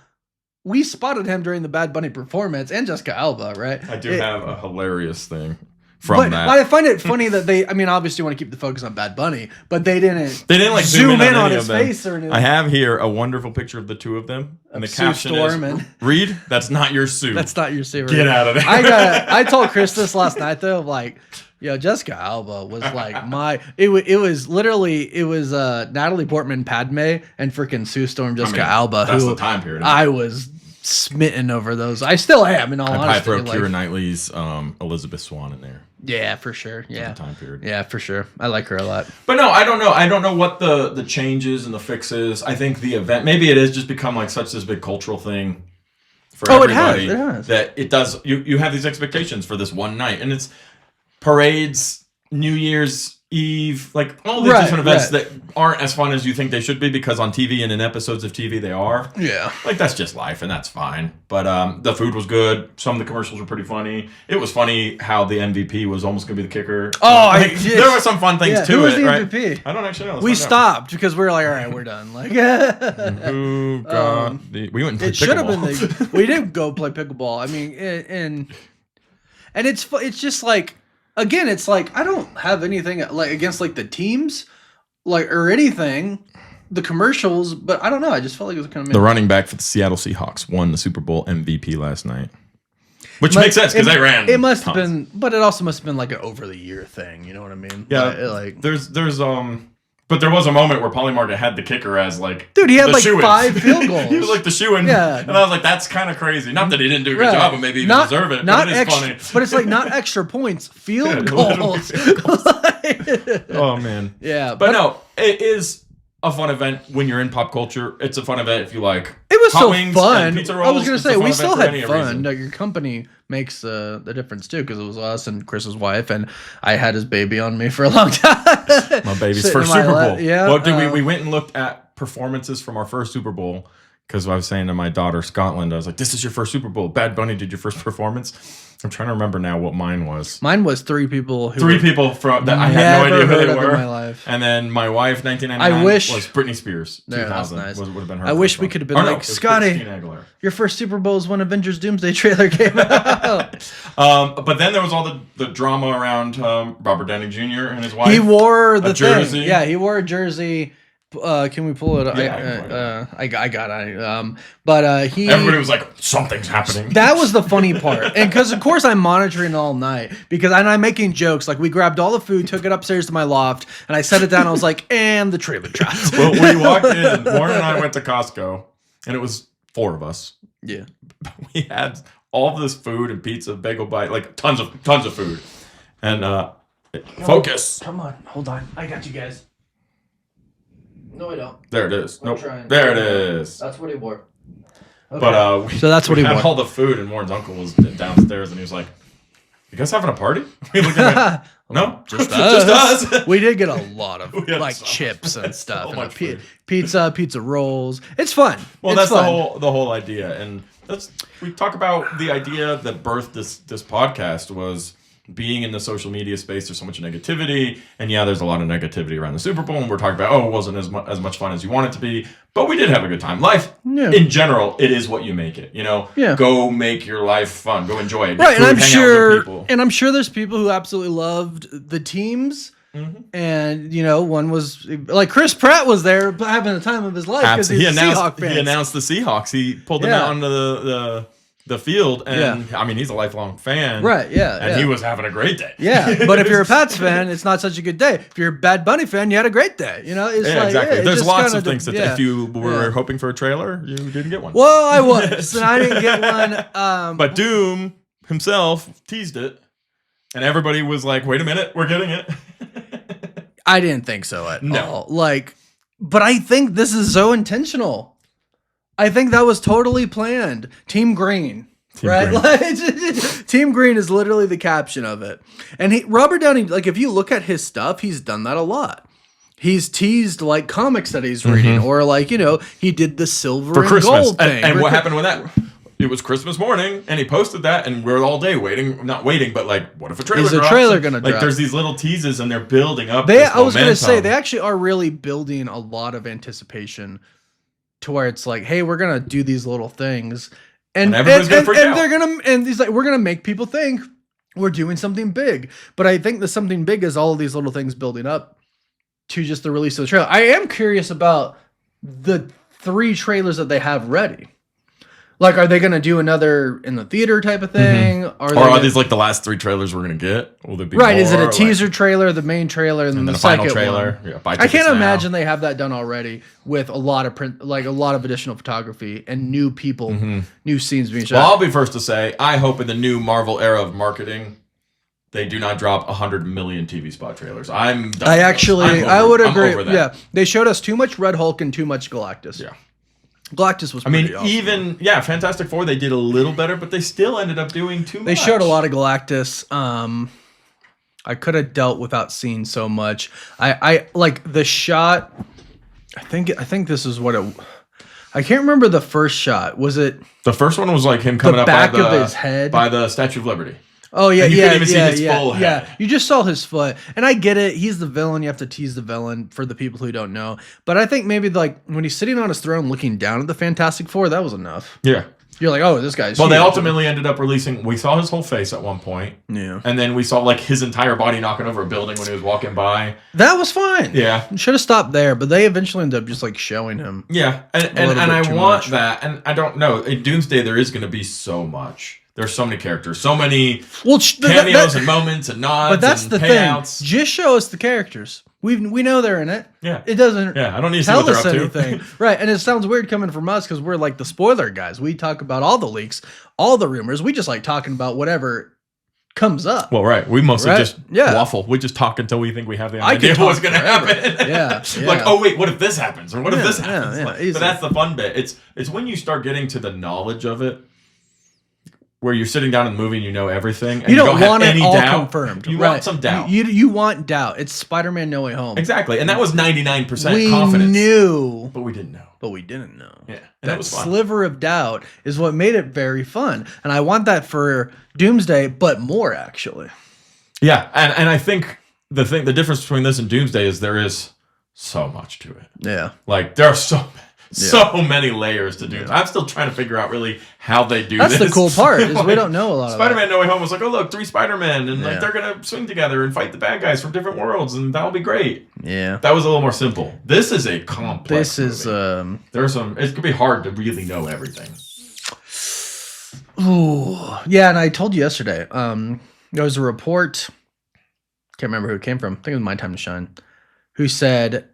A: we spotted him during the Bad Bunny performance, and Jessica Alba, right?
B: I do have a hilarious thing from that.
A: But I find it funny that they, I mean, obviously want to keep the focus on Bad Bunny, but they didn't
B: like
A: zoom in on
B: any
A: his
B: of them.
A: face or anything.
B: I have here a wonderful picture of the two of them, and the
A: Sue
B: caption
A: Storm
B: is,
A: and-
B: "Reed, that's not your Sue.
A: That's not your Sue.
B: Get out of there."
A: I told Chris this last night though, like, yo, Jessica Alba was like it was literally Natalie Portman, Padme, and freaking Sue Storm, Jessica Alba.
B: That's
A: who
B: the time period.
A: I was smitten over those. I still am, in all
B: I'd
A: honesty.
B: probably throw
A: Like,
B: Keira Knightley's Elizabeth Swann in there.
A: yeah, for sure. Yeah,
B: Time period.
A: yeah, for sure. I like her a lot.
B: But no, I don't know. I don't know what the changes and the fixes. I think the event, maybe it has just become like such this big cultural thing for everybody.
A: It has.
B: That it does. You have these expectations for this one night, and it's parades, New Year's Eve, like all these different events that aren't as fun as you think they should be, because on TV and in episodes of TV they are.
A: Yeah.
B: Like, that's just life, and that's fine. But the food was good. Some of the commercials were pretty funny. It was funny how the MVP was almost going to be the kicker. There were some fun things to
A: who was
B: it,
A: the
B: right?
A: MVP?
B: I don't actually know. Let's
A: We
B: find out.
A: stopped because we were like, all right, we're done. Like,
B: Who got we went and played
A: it should have been
B: pickleball.
A: we did go play pickleball. I mean, and it's just like, again, it's like I don't have anything like against like the teams, like, or anything, the commercials, but I don't know. I just felt like it was kind of
B: The running back for the Seattle Seahawks won the Super Bowl MVP last night. Which makes sense because they ran.
A: It must have been, but it also must have been like an over the year thing. You know what I mean?
B: Yeah,
A: like
B: there's but there was a moment where Paulie Martin had the kicker as like,
A: dude, he had
B: the
A: like
B: shoo-in.
A: 5 field goals.
B: He was like the shoe-in.
A: Yeah.
B: And I was like, that's kind of crazy. Not that he didn't do a good job, and maybe even deserve it,
A: not
B: but it is
A: extra,
B: funny.
A: But it's like not extra points, field
B: Yeah,
A: goals.
B: Oh man.
A: Yeah,
B: But no, it is a fun event when you're in pop culture. It's a fun event if you like.
A: It was
B: hot
A: so
B: wings
A: fun.
B: and pizza rolls.
A: I was gonna
B: It's a
A: say
B: fun
A: we
B: event
A: still
B: for
A: had
B: any
A: fun.
B: reason.
A: Like, your company makes the difference too, because it was us and Chris's wife, and I had his baby on me for a long time.
B: My baby's
A: Sitting
B: first
A: in my
B: Super
A: lap.
B: Bowl.
A: Yeah.
B: Well, dude, we went and looked at performances from our first Super Bowl, because I was saying to my daughter Scotland, I was like, "This is your first Super Bowl. Bad Bunny did your first performance." I'm trying to remember now what mine was.
A: Mine was 3 people. Who
B: 3 people from that I had no
A: never
B: idea who
A: heard
B: they
A: of in
B: were.
A: my life.
B: And then my wife, 1999,
A: I wish-
B: was Britney Spears.
A: Yeah, that's
B: 2000
A: nice.
B: would have been her.
A: I wish
B: first
A: we
B: one.
A: could have been
B: Or no,
A: like,
B: it was
A: Scotty,
B: Christina Aguilera.
A: your first Super Bowl is when Avengers Doomsday trailer came out.
B: But then there was all the drama around Robert Downey Jr. and his wife.
A: He wore the
B: jersey.
A: thing. Yeah, he wore a jersey. Can we pull it up?
B: Yeah,
A: I got it. But he.
B: Everybody was like, something's happening.
A: That was the funny part, and because of course I'm monitoring all night, because I'm making jokes. Like, we grabbed all the food, took it upstairs to my loft, and I set it down. I was like, and the trailer dropped.
B: Well, we walked in. Warren and I went to Costco, and it was 4 of us.
A: Yeah.
B: We had all this food and pizza, bagel bite, like tons of food. And focus.
A: Come on, hold on. I got you guys. No, I don't.
B: There it is. Nope.
A: trying.
B: There it is.
A: That's what he wore. Okay.
B: But
A: So that's what
B: we
A: he
B: had
A: wore.
B: all the food, and Warren's uncle was downstairs, and he was like, "You guys having a party?" We looked at him. No,
A: Just
B: just us.
A: We did get a lot of
B: had
A: like
B: so
A: chips and stuff,
B: so
A: and
B: much food.
A: pizza rolls. It's fun.
B: Well,
A: It's
B: that's
A: fun.
B: the whole idea, and we talk about the idea that birthed this podcast was being in the social media space. There's so much negativity, and yeah, there's a lot of negativity around the Super Bowl, and we're talking about, it wasn't as much fun as you want it to be, but we did have a good time. Life, in general, it is what you make it. You know, go make your life fun, go enjoy it,
A: Right, and
B: hang out with people.
A: I'm sure there's people who absolutely loved the teams.
B: Mm-hmm.
A: And one was like Chris Pratt was there having the time of his life because he's a Seahawk fan.
B: He announced the Seahawks. He pulled them out onto the field, and I mean, he's a lifelong fan,
A: right? Yeah,
B: and he was having a great day.
A: Yeah, but if you're a Pats fan, it's not such a good day. If you're a Bad Bunny fan, you had a great day. It's
B: exactly. There's
A: just
B: lots
A: kinda
B: of things that if you were hoping for a trailer, you didn't get one.
A: Well, I was, and I didn't get one.
B: But Doom himself teased it, and everybody was like, "Wait a minute, we're getting it."
A: I didn't think so at all. But I think this is so intentional. I think that was totally planned. Team Green. right? Like, Team Green is literally the caption of it. And Robert Downey, like, if you look at his stuff, he's done that a lot. He's teased like comics that he's reading, or like, he did the silver
B: for
A: and
B: Christmas.
A: gold thing.
B: And what happened with that? It was Christmas morning, and he posted that, and we're all day waiting. Not waiting, but like, what if a trailer drops?
A: Is a trailer going to drop?
B: Like, there's these little teases, and they're building up.
A: I was going to say, they actually are really building a lot of anticipation to where it's like, hey, we're going to do these little things. And everybody's going to freak out. And he's like, we're going to make people think we're doing something big. But I think the something big is all of these little things building up to just the release of the trailer. I am curious about the 3 trailers that they have ready. Like, are they going to do another in the theater type of thing?
B: Are these like the last 3 trailers we're going to get? Will there be
A: right?
B: more?
A: Is it a teaser trailer, the main trailer, and then the
B: final
A: second
B: trailer?
A: one?
B: Yeah,
A: I can't imagine they have that done already with a lot of a lot of additional photography and new people, new scenes being shot.
B: Well, I'll be first to say, I hope in the new Marvel era of marketing, they do not drop 100 million TV spot trailers. I
A: would agree. Yeah, they showed us too much Red Hulk and too much Galactus.
B: Yeah.
A: Galactus was pretty awesome.
B: Fantastic Four, they did a little better, but they still ended up doing too much.
A: They showed a lot of Galactus. I could have dealt without seeing so much. I like the shot. I think this is what it. I can't remember the first shot. Was it
B: the first one? Was like him coming up
A: back of his head
B: by the Statue of Liberty.
A: Oh yeah,
B: and
A: you
B: couldn't even see his full head.
A: Yeah, you just saw his foot, and I get it. He's the villain. You have to tease the villain for the people who don't know. But I think maybe like when he's sitting on his throne, looking down at the Fantastic Four, that was enough.
B: Yeah,
A: you're like, oh, this guy's.
B: Well, they ultimately ended up releasing. We saw his whole face at one point.
A: Yeah,
B: and then we saw like his entire body knocking over a building when he was walking by.
A: That was fine.
B: Yeah,
A: should have stopped there, but they eventually ended up just like showing him.
B: Yeah, and I want that, and I don't know. In Doomsday, there is going to be so much. There's so many characters, so many cameos and moments and nods.
A: But that's
B: and
A: the
B: payouts.
A: thing. Just show us the characters. We know they're in it.
B: Yeah,
A: it doesn't.
B: Yeah, I don't need to see what they're up
A: to. Right, and it sounds weird coming from us because we're like the spoiler guys. We talk about all the leaks, all the rumors. We just like talking about whatever comes up.
B: Well, right. We mostly just waffle. We just talk until we think we have the idea of what's going to happen.
A: Yeah.
B: Like, oh wait, what if this happens, or what if this happens?
A: Yeah,
B: but that's the fun bit. It's when you start getting to the knowledge of it. Where you're sitting down in the movie and you know everything. And
A: you don't
B: have
A: want
B: any
A: it all
B: doubt.
A: confirmed.
B: You want some doubt.
A: You want doubt. It's Spider-Man No Way Home.
B: Exactly. And that was 99% confidence.
A: We knew.
B: But we didn't know.
A: But we didn't know.
B: Yeah. And that was fun.
A: Sliver of doubt is what made it very fun. And I want that for Doomsday, but more actually.
B: Yeah. And I think the difference between this and Doomsday is there is so much to it.
A: Yeah.
B: Like there are so many layers to do. I'm still trying to figure out really how they do
A: this.
B: That's
A: the cool part is we don't know a lot
B: Spider-Man
A: of
B: No Way Home was like, oh look, 3 Spider-Men and like they're gonna swing together and fight the bad guys from different worlds and that'll be great.
A: Yeah.
B: That was a little more simple. This is a complex
A: movie.
B: There's it could be hard to really know everything.
A: Ooh. Yeah, and I told you yesterday, there was a report, can't remember who it came from, I think it was My Time to Shine, who said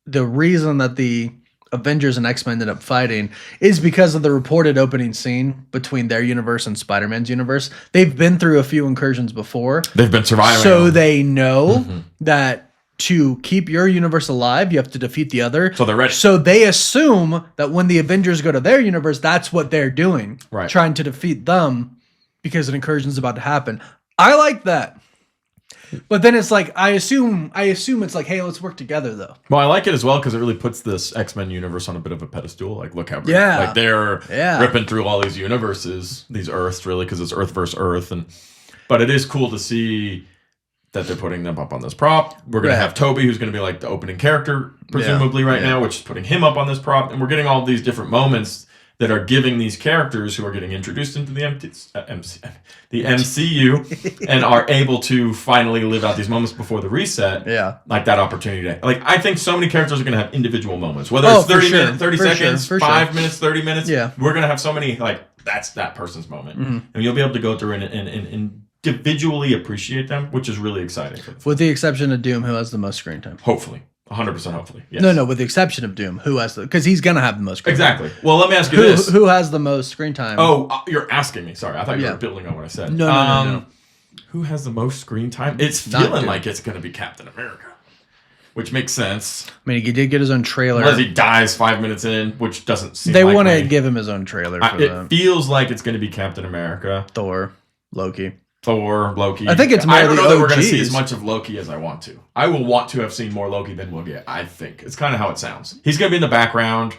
A: the reason that the Avengers and X-Men ended up fighting is because of the reported opening scene between their universe and Spider-Man's universe. They've been through a few incursions before.
B: They've been surviving.
A: So they know that to keep your universe alive, you have to defeat the other.
B: So they're ready.
A: So they assume that when the Avengers go to their universe, that's what they're doing.
B: Right.
A: Trying to defeat them because an incursion is about to happen. I like that. But then it's like I assume it's like, hey, let's work together though.
B: Well, I like it as well because it really puts this X-Men universe on a bit of a pedestal. Like, look how great. Like they're ripping through all these universes, these Earths, really, because it's Earth versus Earth, but it is cool to see that they're putting them up on this prop. We're gonna have Toby, who's gonna be like the opening character, presumably right now, which is putting him up on this prop, and we're getting all these different moments that are giving these characters who are getting introduced into the MCU and are able to finally live out these moments before the reset.
A: Yeah.
B: Like that opportunity. Like, I think so many characters are going to have individual moments. Whether it's 30 minutes, 30 seconds, 5 minutes, 30 minutes.
A: Yeah.
B: We're going to have so many, like, that's that person's moment. And you'll be able to go through and individually appreciate them, which is really exciting.
A: With the exception of Doom, who has the most screen time.
B: Hopefully. 100% hopefully. Yes.
A: No, with the exception of Doom, who has because he's gonna have the most screen
B: time.
A: Exactly.
B: Well, let me ask you this.
A: Who has the most screen time?
B: Oh, you're asking me. Sorry. I thought you were building on what I said.
A: No.
B: Who has the most screen time? It's feeling like it's going to be Captain America. which makes sense.
A: I mean, he did get his own trailer.
B: Unless he dies 5 minutes in, which doesn't seem
A: They
B: like
A: want to give him his own trailer for that.
B: It feels like it's going to be Captain America.
A: Thor, Loki.
B: I
A: think it's more
B: I don't
A: the
B: know that we're going to
A: OGs.
B: see as much of Loki as I want to. I will want to have seen more Loki than we'll get, I think. It's kind of how it sounds. He's going to be in the background.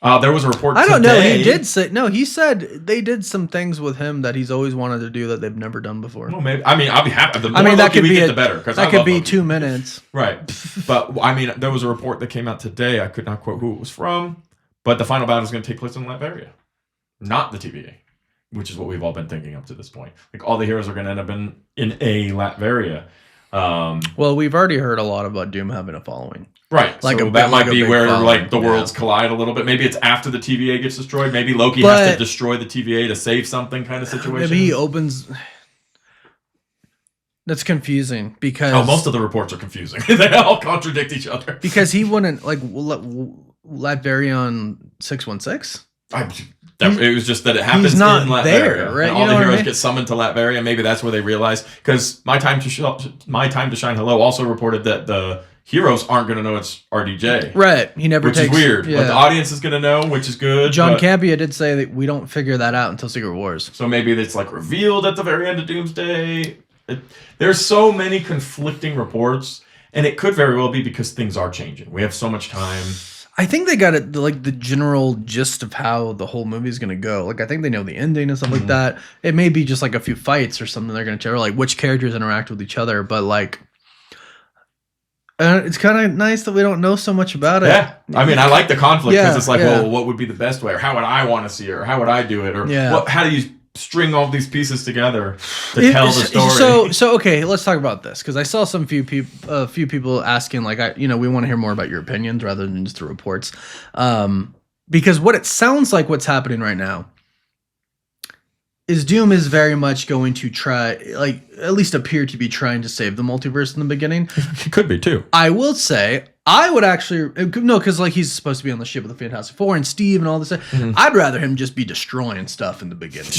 B: There was a report
A: I don't
B: today.
A: know. He did say... No, he said they did some things with him that he's always wanted to do that they've never done before.
B: Well, maybe. I mean, I'll be happy. The more
A: that
B: Loki
A: could
B: we
A: be
B: get, the better.
A: That could be 2 minutes.
B: Right. But, I mean, there was a report that came out today. I could not quote who it was from. But the final battle is going to take place in Latveria. Not the TVA. Which is what we've all been thinking up to this point. Like, all the heroes are going to end up in a Latveria.
A: Well, we've already heard a lot about Doom having a following.
B: Right.
A: Like
B: so that might be where like the worlds collide a little bit. Maybe it's after the TVA gets destroyed. Maybe Loki has to destroy the TVA to save something kind of situation.
A: Maybe he opens... That's confusing because...
B: most of the reports are confusing. They all contradict each other.
A: Because he wouldn't... Like, Latverion 616?
B: It was just that it happens in Latveria.
A: There, right?
B: And all the heroes get summoned to Latveria. Maybe that's where they realize. Because My Time to Shine Hello also reported that the heroes aren't going to know it's RDJ.
A: Right. He never
B: Which is weird. Yeah. But the audience is going to know, which is good.
A: John Campea did say that we don't figure that out until Secret Wars.
B: So maybe it's like revealed at the very end of Doomsday. There's so many conflicting reports. And it could very well be because things are changing. We have so much time.
A: I think they got it, like the general gist of how the whole movie is going to go. Like, I think they know the ending and stuff like that. It may be just like a few fights or something they're going to share, like which characters interact with each other. But like, it's kind of nice that we don't know so much about it.
B: Yeah, I mean, I like the conflict because it's like, well, what would be the best way, or how would I want to see it, or how would I do it, or how do you string all these pieces together to tell the story?
A: So okay, let's talk about this because I saw a few people asking like, we want to hear more about your opinions rather than just the reports, because what it sounds like what's happening right now is Doom is very much going to try, like, at least appear to be trying to save the multiverse in the beginning.
B: It could be too.
A: I will say, I would actually no, because like he's supposed to be on the ship with the Fantastic Four and Steve and all this. I'd rather him just be destroying stuff in the beginning.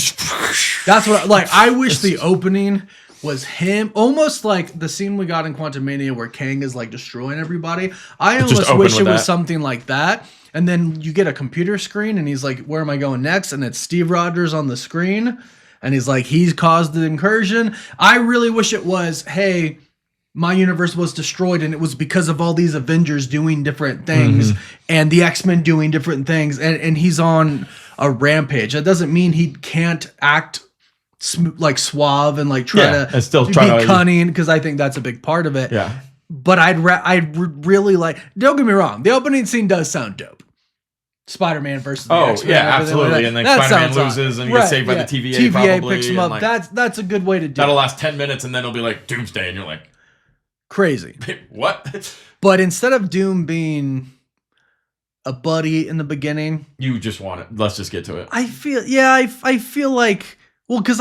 A: That's what I wish the opening was him, almost like the scene we got in Quantumania where Kang is like destroying everybody. I almost wish it was something like that. And then you get a computer screen and he's like, where am I going next? And it's Steve Rogers on the screen. And he's like, he's caused the incursion. I really wish it was, hey, my universe was destroyed and it was because of all these Avengers doing different things and the X-Men doing different things. And he's on a rampage. That doesn't mean he can't act like suave and like try to be cunning, because I think that's a big part of it.
B: Yeah.
A: But I'd really like, don't get me wrong, the opening scene does sound dope. Spider-Man versus the X-Men.
B: Yeah, absolutely. And then Spider-Man loses and he gets saved by the TVA probably.
A: Picks him up. Like, that's a good way to do it.
B: That'll last 10 minutes and then it'll be like Doomsday and you're like,
A: crazy.
B: What?
A: But instead of Doom being a buddy in the beginning,
B: you just want it. Let's just get to it.
A: I feel like, well, because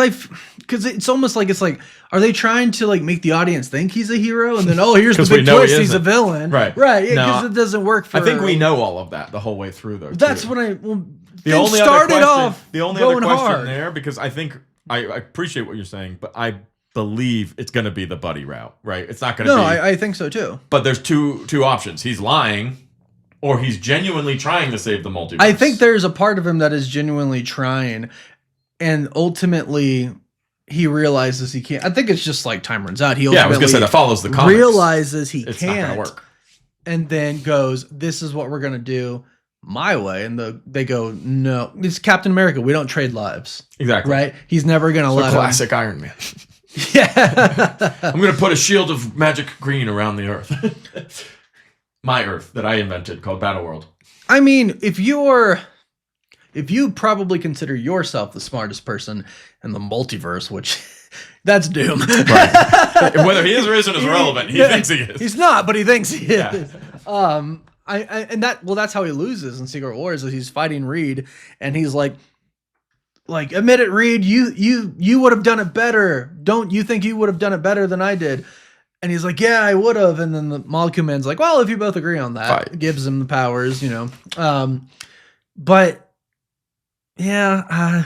A: it's almost like, it's like, are they trying to like make the audience think he's a hero and then, oh, here's the big twist, he's a villain, right? Yeah, because it doesn't work for.
B: I think we know all of that the whole way through, though.
A: That's what the
B: only
A: started off.
B: The only other question there, because I think I appreciate what you're saying, but I believe it's going to be the buddy route, right? It's not going to be.
A: No, I think so too.
B: But there's two options. He's lying, or he's genuinely trying to save the multiverse.
A: I think there's a part of him that is genuinely trying, and ultimately he realizes he can't. I think it's just like time runs out. He
B: I was going to say that follows the comics.
A: Realizes he
B: it's
A: can't,
B: not going to work,
A: and then goes, "This is what we're going to do." My way, and they go, no, it's Captain America. We don't trade lives.
B: Exactly.
A: Right? He's never going to let
B: classic Iron Man.
A: Yeah.
B: I'm going to put a shield of magic green around the Earth. My Earth that I invented called Battleworld.
A: I mean, if you probably consider yourself the smartest person in the multiverse, which that's Doom.
B: Right. Whether he is or isn't is relevant. He thinks he is.
A: He's not, but he thinks he is. That's how he loses in Secret Wars, is he's fighting Reed and he's like, admit it, Reed, you would have done it better. Don't you think you would have done it better than I did? And he's like, yeah, I would have. And then the Molecule Man's like, well, if you both agree on that, gives him the powers, But yeah,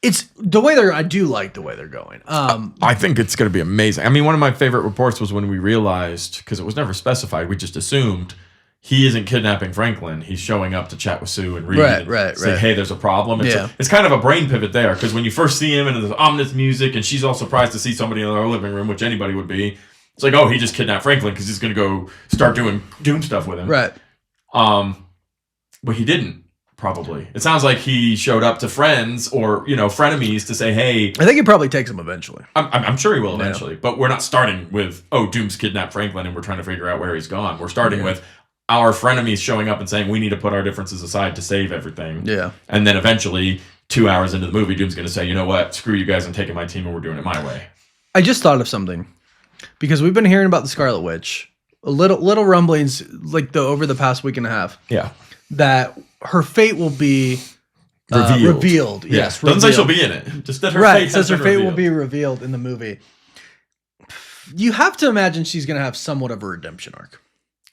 A: It's the way I do like the way they're going.
B: I think it's going to be amazing. I mean, one of my favorite reports was when we realized, because it was never specified, we just assumed he isn't kidnapping Franklin. He's showing up to chat with Sue and Reed and say, hey, there's a problem. It's kind of a brain pivot there, because when you first see him and there's ominous music and she's all surprised to see somebody in our living room, which anybody would be, it's like, oh, he just kidnapped Franklin because he's going to go start doing Doom stuff with him.
A: Right.
B: But he didn't. Probably. It sounds like he showed up to friends or, frenemies to say, hey.
A: I think it probably takes him eventually.
B: I'm sure he will eventually. Yeah. But we're not starting with, Doom's kidnapped Franklin and we're trying to figure out where he's gone. We're starting with our frenemies showing up and saying, we need to put our differences aside to save everything.
A: Yeah.
B: And then eventually, 2 hours into the movie, Doom's going to say, you know what? Screw you guys. I'm taking my team and we're doing it my way.
A: I just thought of something. Because we've been hearing about the Scarlet Witch. Little rumblings like over the past week and a half.
B: Yeah.
A: That her fate will be revealed. Yes,
B: revealed. Doesn't say she'll be in it. Just that her fate
A: says her fate will be revealed in the movie. You have to imagine she's going to have somewhat of a redemption arc.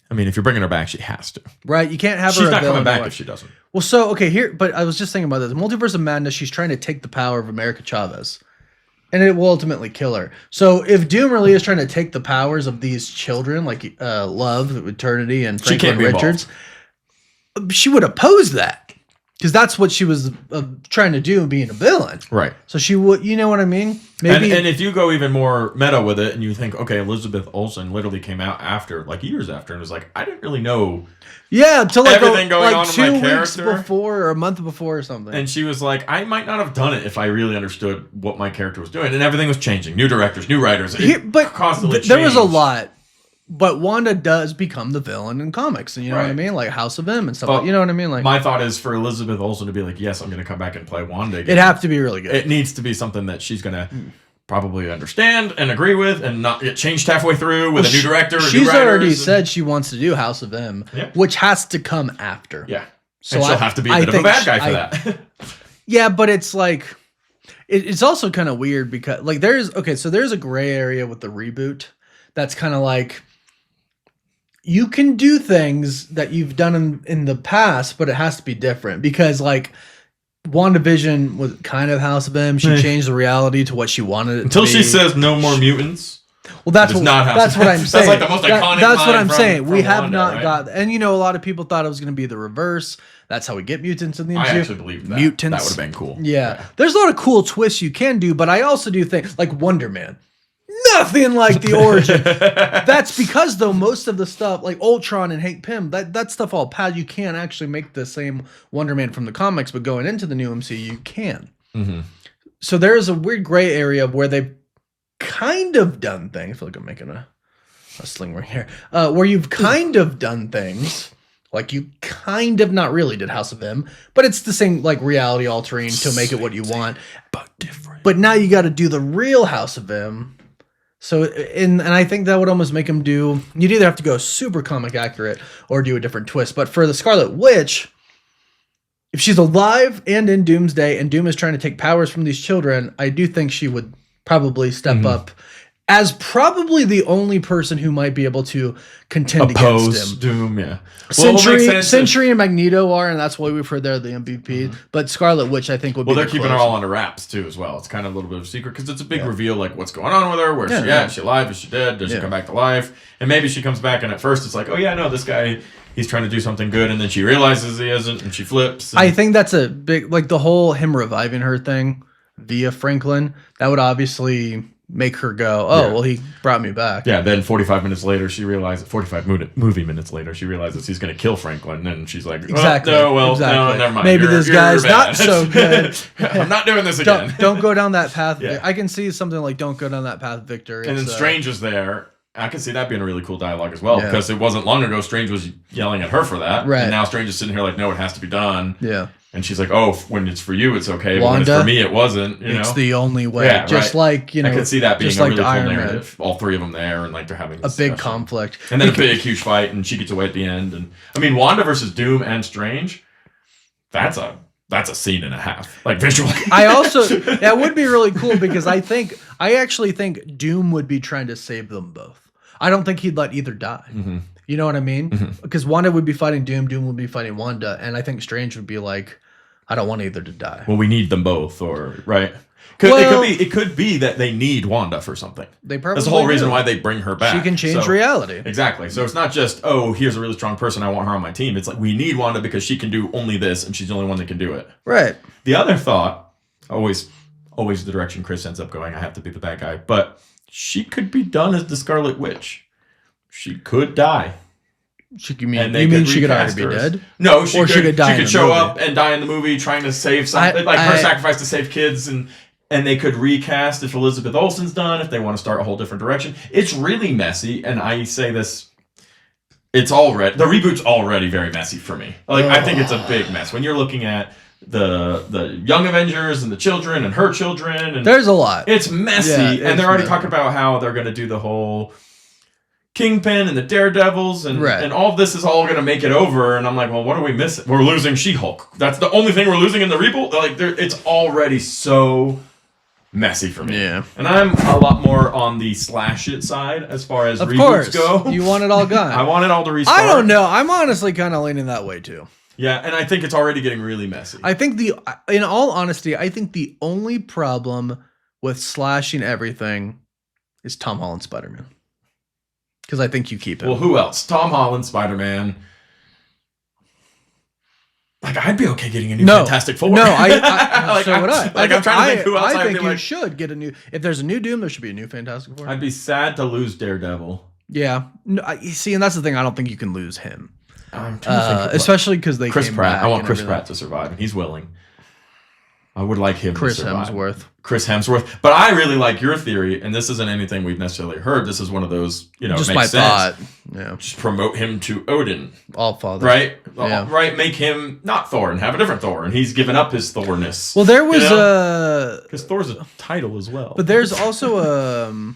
B: I mean, if you're bringing her back, she has to.
A: Right? You can't have her.
B: She's not coming back if she doesn't.
A: Well, so okay, but I was just thinking about this. Multiverse of Madness. She's trying to take the power of America Chavez, and it will ultimately kill her. So if Doom really is trying to take the powers of these children, like Love, Eternity, and Franklin Richards. She would oppose that because that's what she was trying to do, being a villain.
B: Right.
A: So she would, you know what I mean? Maybe.
B: And if you go even more meta with it and you think, okay, Elizabeth Olsen literally came out after, like years after, and was like, I didn't really know.
A: Yeah, until
B: everything going on with my
A: 2 weeks
B: character
A: before or a month before or something.
B: And she was like, I might not have done it if I really understood what my character was doing. And everything was changing. New directors, new writers.
A: But
B: constantly
A: there was a lot. But Wanda does become the villain in comics, and you know what I mean, like House of M and stuff. You know what I mean? Like
B: my thought is for Elizabeth Olsen to be like, yes, I'm going to come back and play Wanda again.
A: It'd have to be really good.
B: It needs to be something that she's going to probably understand and agree with, and not get changed halfway through with a new director.
A: She's already said she wants to do House of M, which has to come after.
B: Yeah, so and she'll have to be a bit of a bad guy for that.
A: Yeah, but it's like it's also kind of weird because like there's a gray area with the reboot that's kind of like. You can do things that you've done in the past, but it has to be different because, like, WandaVision was kind of House of M. She changed the reality to what she wanted it
B: until
A: to be.
B: she says no more mutants.
A: Well, that's what I'm saying.
B: That's like the most iconic.
A: That's what I'm saying. We have
B: Wanda,
A: not got, and a lot of people thought it was going to be the reverse. That's how we get mutants in the MCU.
B: I actually believe that.
A: Mutants.
B: That would have been cool.
A: Yeah, there's a lot of cool twists you can do, but I also do think like Wonder Man. Nothing like the origin. That's because though most of the stuff like Ultron and Hank Pym, that stuff all pad. You can't actually make the same Wonder Man from the comics, but going into the new MCU, you can. Mm-hmm. So there is a weird gray area where they've kind of done things. I feel like I'm making a sling right here. Where you've kind of done things. Like you kind of not really did House of M, but it's the same like reality altering to make it what you want.
B: But different.
A: But now you got to do the real House of M. So, and I think that would almost make him do, you'd either have to go super comic accurate or do a different twist. But for the Scarlet Witch, if she's alive and in Doomsday and Doom is trying to take powers from these children, I do think she would probably step up as probably the only person who might be able to contend against him.
B: Doom, yeah.
A: Sentry and Magneto are, and that's why we've heard they're the MVP. But Scarlet Witch, I think, would be
B: Well, they're keeping her all under wraps, too, as well. It's kind of a little bit of a secret, because it's a big reveal, like, what's going on with her? Where's she at? Is she alive? Is she dead? Does she come back to life? And maybe she comes back, and at first it's like, oh, yeah, no, this guy, he's trying to do something good, and then she realizes he isn't, and she flips.
A: I think that's a big, like, the whole him reviving her thing via Franklin, that would obviously make her go, well, he brought me back.
B: Yeah, then 45 minutes later, she realizes, 45 movie minutes later, she realizes he's going to kill Franklin, and she's like,
A: exactly.
B: No, never mind.
A: Maybe this guy's not so good.
B: I'm not doing this again.
A: Don't go down that path. Yeah. I can see something like, don't go down that path, Victor.
B: And then Strange is there. I can see that being a really cool dialogue as well, because it wasn't long ago Strange was yelling at her for that.
A: Right.
B: And now Strange is sitting here like, no, it has to be done.
A: Yeah.
B: And she's like, oh, when it's for you, it's okay. But
A: Wanda,
B: when it's for me, it wasn't.
A: It's the only way. Yeah, just like,
B: I could see that being a really cool narrative. All three of them there, and like they're having
A: a big conflict.
B: And then a big, huge fight, and she gets away at the end. And I mean, Wanda versus Doom and Strange, that's a scene and a half, like visually.
A: That would be really cool, because I actually think Doom would be trying to save them both. I don't think he'd let either die. Mm-hmm. You know what I mean? Because Wanda would be fighting Doom, Doom would be fighting Wanda, and I think Strange would be like, I don't want either to die.
B: Well, we need them both, or right? It could be that they need Wanda for something.
A: They probably
B: That's the whole reason
A: do.
B: why they bring her back.
A: She can change reality.
B: Exactly. So it's not just, oh, here's a really strong person, I want her on my team. It's like, we need Wanda because she can do only this, and she's the only one that can do it.
A: Right.
B: The other thought, always the direction Chris ends up going, I have to be the bad guy, but she could be done as the Scarlet Witch. She could die.
A: You mean she could already be dead?
B: No, she could
A: die.
B: She could show up and die in the movie trying to save something, her sacrifice to save kids, and they could recast if Elizabeth Olsen's done, if they want to start a whole different direction. It's really messy, and I say this, the reboot's already very messy for me. Like, I think it's a big mess. When you're looking at the young Avengers and the children and her children, and
A: there's a lot.
B: It's messy, and they're already talking about how they're going to do the whole Kingpin and the Daredevils, and all of this is all going to make it over. And I'm like, well, what are we missing? We're losing She-Hulk. That's the only thing we're losing in the reboot. Like, it's already so messy for me.
A: Yeah.
B: And I'm a lot more on the slash it side as far as reboots go.
A: You want it all gone.
B: I want it all to restart.
A: I don't know. I'm honestly kind of leaning that way too.
B: Yeah, and I think it's already getting really messy.
A: I think in all honesty, I think the only problem with slashing everything is Tom Holland Spider-Man. Because I think you keep him.
B: Well, who else? Tom Holland, Spider-Man. Like, I'd be okay getting a new Fantastic Four.
A: No, so would I.
B: Like, I'm trying to think who else
A: I think
B: you
A: should get a new... If there's a new Doom, there should be a new Fantastic Four.
B: I'd be sad to lose Daredevil.
A: Yeah. No, you see, and that's the thing. I don't think you can lose him.
B: I'm trying to think
A: especially because they
B: Chris
A: came
B: Pratt.
A: back.
B: I want Chris Pratt to survive, and he's willing. I would like him to survive. Chris Hemsworth. But I really like your theory, and this isn't anything we've necessarily heard. This is one of those,
A: just
B: it makes
A: my
B: sense.
A: thought. Yeah.
B: Just promote him to Odin.
A: All-Father.
B: Right?
A: Yeah.
B: Right? Make him not Thor and have a different Thor, and he's given up his Thorness.
A: Well, there was
B: because Thor's a title as well.
A: But there's also a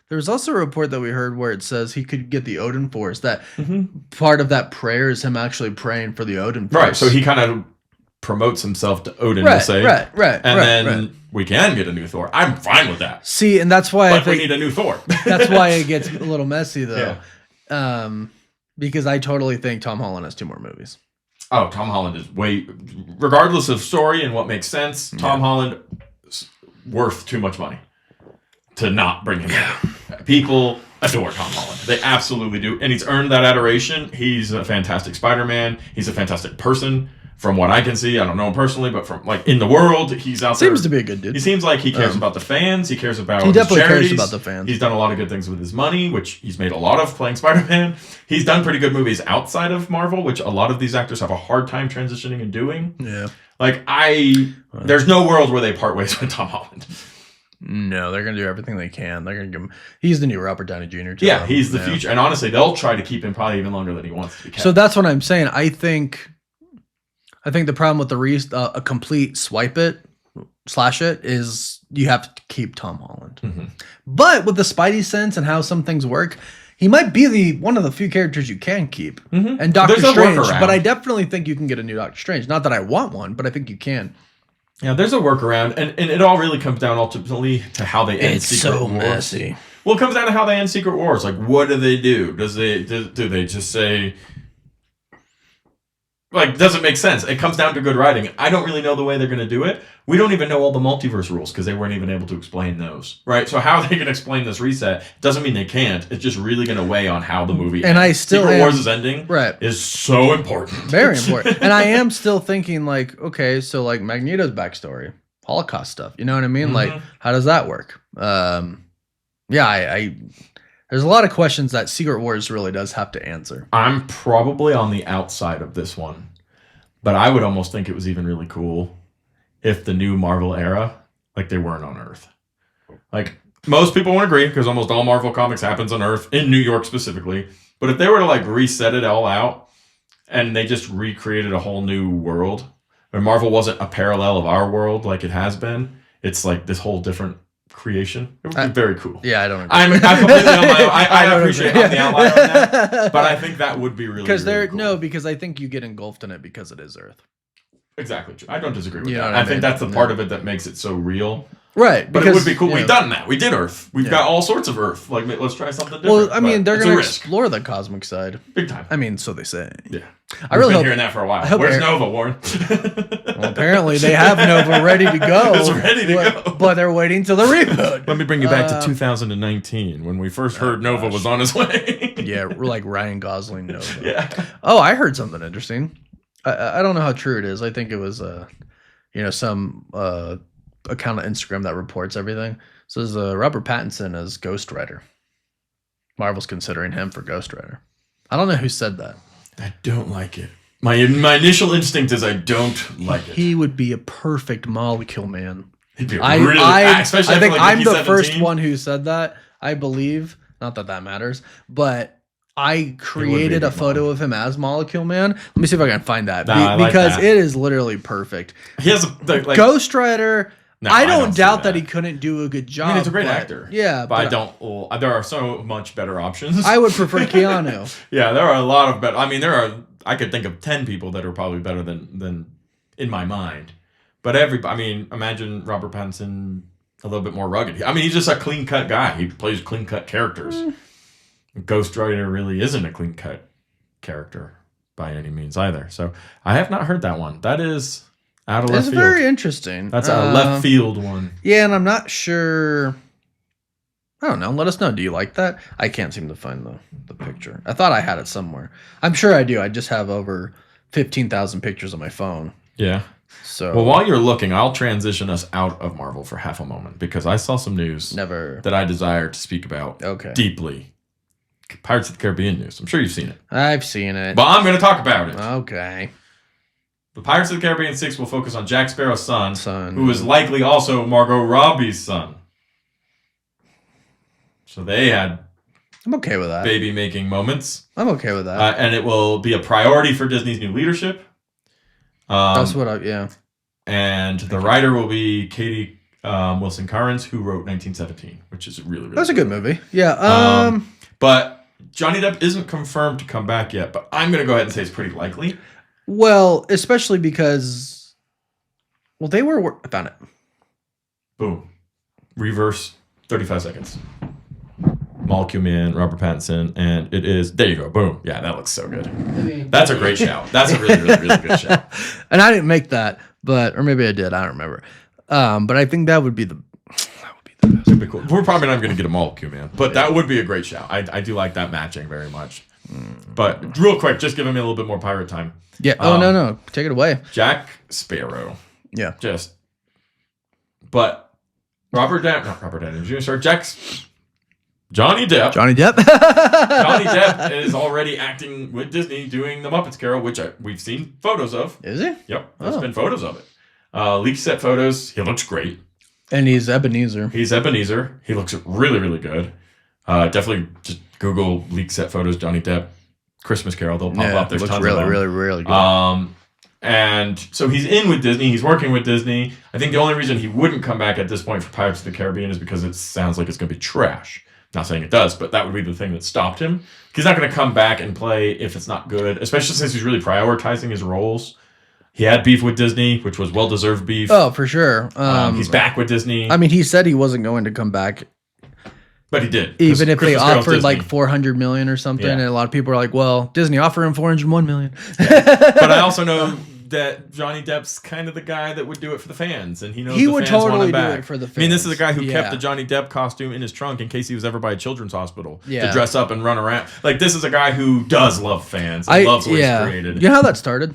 A: report that we heard where it says he could get the Odin Force. That part of that prayer is him actually praying for the Odin Force.
B: Right, so he kind of promotes himself to Odin, we'll say.
A: Right.
B: And then we can get a new Thor. I'm fine with that.
A: See, and that's why
B: I think we need a new Thor.
A: That's why it gets a little messy, though. Yeah. Because I totally think Tom Holland has 2 more movies.
B: Oh, Tom Holland is regardless of story and what makes sense, Tom Holland is worth too much money to not bring him in. People adore Tom Holland. They absolutely do. And he's earned that adoration. He's a fantastic Spider-Man. He's a fantastic person. From what I can see, I don't know him personally, but from in the world, he's out there.
A: Seems to be a good dude.
B: He seems like he cares about the fans. He cares about
A: He definitely
B: charities.
A: cares about the fans.
B: He's done a lot of good things with his money, which he's made a lot of playing Spider-Man. He's done pretty good movies outside of Marvel, which a lot of these actors have a hard time transitioning and doing.
A: Yeah.
B: There's no world where they part ways with Tom Holland.
A: No, they're going to do everything they can. They're going to give him... He's the new Robert Downey Jr.
B: Yeah, he's the future. And honestly, they'll try to keep him probably even longer than he wants to be kept.
A: So that's what I'm saying. I think the problem with a complete slash it is you have to keep Tom Holland. Mm-hmm. But with the Spidey sense and how some things work, he might be one of the few characters you can keep. Mm-hmm. And Doctor Strange, but I definitely think you can get a new Doctor Strange. Not that I want one, but I think you can.
B: Yeah, there's a workaround, and it all really comes down ultimately to how they end Secret Wars. It's so messy. Well, it comes down to how they end Secret Wars. Like, what do they do? Do they just say... Like, doesn't make sense. It comes down to good writing. I don't really know the way they're going to do it. We don't even know all the multiverse rules because they weren't even able to explain those, right? So how are they going to explain this reset? Doesn't mean they can't. It's just really going to weigh on how the movie ends. Secret Wars is ending is so important.
A: Very important. And I am still thinking, like, okay, so, like, Magneto's backstory, Holocaust stuff, you know what I mean? Mm-hmm. Like, how does that work? There's a lot of questions that Secret Wars really does have to answer.
B: I'm probably on the outside of this one, but I would almost think it was even really cool if the new Marvel era, like, they weren't on Earth. Like, most people won't agree because almost all Marvel comics happens on Earth, in New York specifically. But if they were to, like, reset it all out and they just recreated a whole new world, where Marvel wasn't a parallel of our world like it has been, it's like this whole different creation. It would be very cool.
A: Yeah, I don't agree.
B: I'm completely on my own. I appreciate I'm the outlier on that, but I think that would be really cool.
A: Because I think you get engulfed in it because it is Earth.
B: Exactly true. I don't disagree with that. I think that's the part of it that makes it so real.
A: Right.
B: But it would be cool. We've done that. We did Earth. We've got all sorts of Earth. Like, let's try something different.
A: Well, I mean, they're going to explore the cosmic side.
B: Big time.
A: I mean, so they say.
B: Yeah.
A: I really
B: been hearing that for a while. Where's Nova, Warren?
A: Well, apparently they have Nova ready to go.
B: It's ready to go.
A: But they're waiting till the reboot.
B: Let me bring you back to 2019 when we first heard Nova was on his way.
A: Yeah, we're like Ryan Gosling Nova.
B: Yeah.
A: Oh, I heard something interesting. I don't know how true it is. I think it was some account on Instagram that reports everything. It says Robert Pattinson as Ghost Rider. Marvel's considering him for Ghost Rider. I don't know who said that.
B: I don't like it. My initial instinct is I don't like it.
A: He would be a perfect molecule man.
B: He'd be
A: I think I'm the first one who said that. I believe, not that that matters, but I created a photo of him as Molecule Man. Let me see if I can find that because it is literally perfect.
B: He has
A: Ghost Rider. No, I don't doubt that he couldn't do a good job.
B: I mean, he's a great actor.
A: Yeah,
B: but I don't. Well, there are so much better options.
A: I would prefer Keanu.
B: Yeah, there are a lot of better. I mean, I could think of 10 people that are probably better than in my mind. But imagine Robert Pattinson a little bit more rugged. I mean, he's just a clean cut guy. He plays clean cut characters. Ghost Rider really isn't a clean cut character by any means either. So I have not heard that one. That is out of left field.
A: It's very interesting.
B: That's a left field one.
A: Yeah, and I'm not sure. I don't know. Let us know. Do you like that? I can't seem to find the picture. I thought I had it somewhere. I'm sure I do. I just have over 15,000 pictures on my phone.
B: Yeah.
A: So
B: well, while you're looking, I'll transition us out of Marvel for half a moment because I saw some news that I desire to speak about deeply. Pirates of the Caribbean news. I'm sure you've seen it.
A: I've seen it.
B: But I'm going to talk about it.
A: Okay.
B: The Pirates of the Caribbean 6 will focus on Jack Sparrow's son, who is likely also Margot Robbie's son. So they had
A: I'm okay with that.
B: Baby-making moments.
A: I'm okay with that.
B: And it will be a priority for Disney's new leadership.
A: That's what yeah.
B: And the writer will be Katie Wilson Carnes, who wrote 1917, which is really
A: That's a good movie. Yeah.
B: But Johnny Depp isn't confirmed to come back yet, but I'm going to go ahead and say it's pretty likely.
A: Well, especially because, I found it.
B: Boom. Reverse 35 seconds. Molecule Man, Robert Pattinson, and it is, there you go, boom. Yeah, that looks so good. That's a great shout. That's a really, really, really good shout.
A: And I didn't make that, or maybe I did, I don't remember. But I think that would be the best.
B: That'd be cool. We're probably not going to get a Molecule Man, but that would be a great shout. I do like that matching very much. But real quick, just giving me a little bit more pirate time.
A: Yeah. Oh, no. Take it away.
B: Jack Sparrow.
A: Yeah.
B: But not Robert Downey Jr. Johnny Depp.
A: Johnny
B: Depp is already acting with Disney doing The Muppets Carol, which we've seen photos of.
A: Is he?
B: Yep. There's been photos of it. Leaked set photos. He looks great.
A: And he's Ebenezer.
B: He looks really, really good. Definitely just Google leaked set photos, Johnny Depp, Christmas Carol. They'll pop up. There's tons of them.
A: Really, really good.
B: And so he's in with Disney. He's working with Disney. I think the only reason he wouldn't come back at this point for Pirates of the Caribbean is because it sounds like it's going to be trash. Not saying it does, but that would be the thing that stopped him. He's not going to come back and play if it's not good, especially since he's really prioritizing his roles. He had beef with Disney, which was well-deserved beef.
A: Oh, for sure.
B: He's back with Disney.
A: I mean, he said he wasn't going to come back.
B: But he did.
A: Even if they offered like $400 million or something. Yeah. And a lot of people are like, well, Disney offered him $401 million.
B: Yeah. But I also know that Johnny Depp's kind of the guy that would do it for the fans. And he knows
A: he
B: the
A: would
B: fans
A: totally
B: want him
A: do
B: back.
A: it for the fans.
B: I mean, this is a guy who kept the Johnny Depp costume in his trunk in case he was ever by a children's hospital to dress up and run around. Like, this is a guy who does love fans and loves what he's created.
A: You know how that started?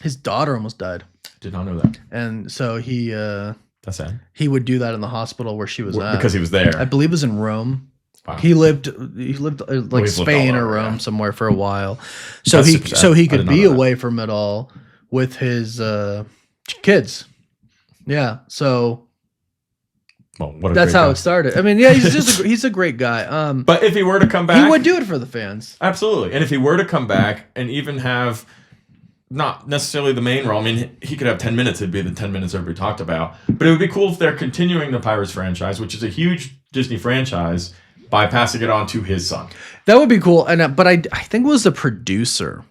A: His daughter almost died.
B: Did not know that.
A: And so he...
B: That's sad.
A: He would do that in the hospital where she was at.
B: Because he was there.
A: I believe it was in Rome. Wow. He lived like Spain or Rome somewhere for a while. So he could be away from it all with his kids. Yeah. So that's how it started. I mean, yeah, he's a great guy.
B: But if he were to come back,
A: he would do it for the fans.
B: Absolutely. And if he were to come back and even have not necessarily the main role, I mean, he could have 10 minutes. It'd be the 10 minutes everybody talked about. But it would be cool if they're continuing the Pirates franchise, which is a huge Disney franchise, by passing it on to his son. That
A: would be cool. And but I think it was the producer.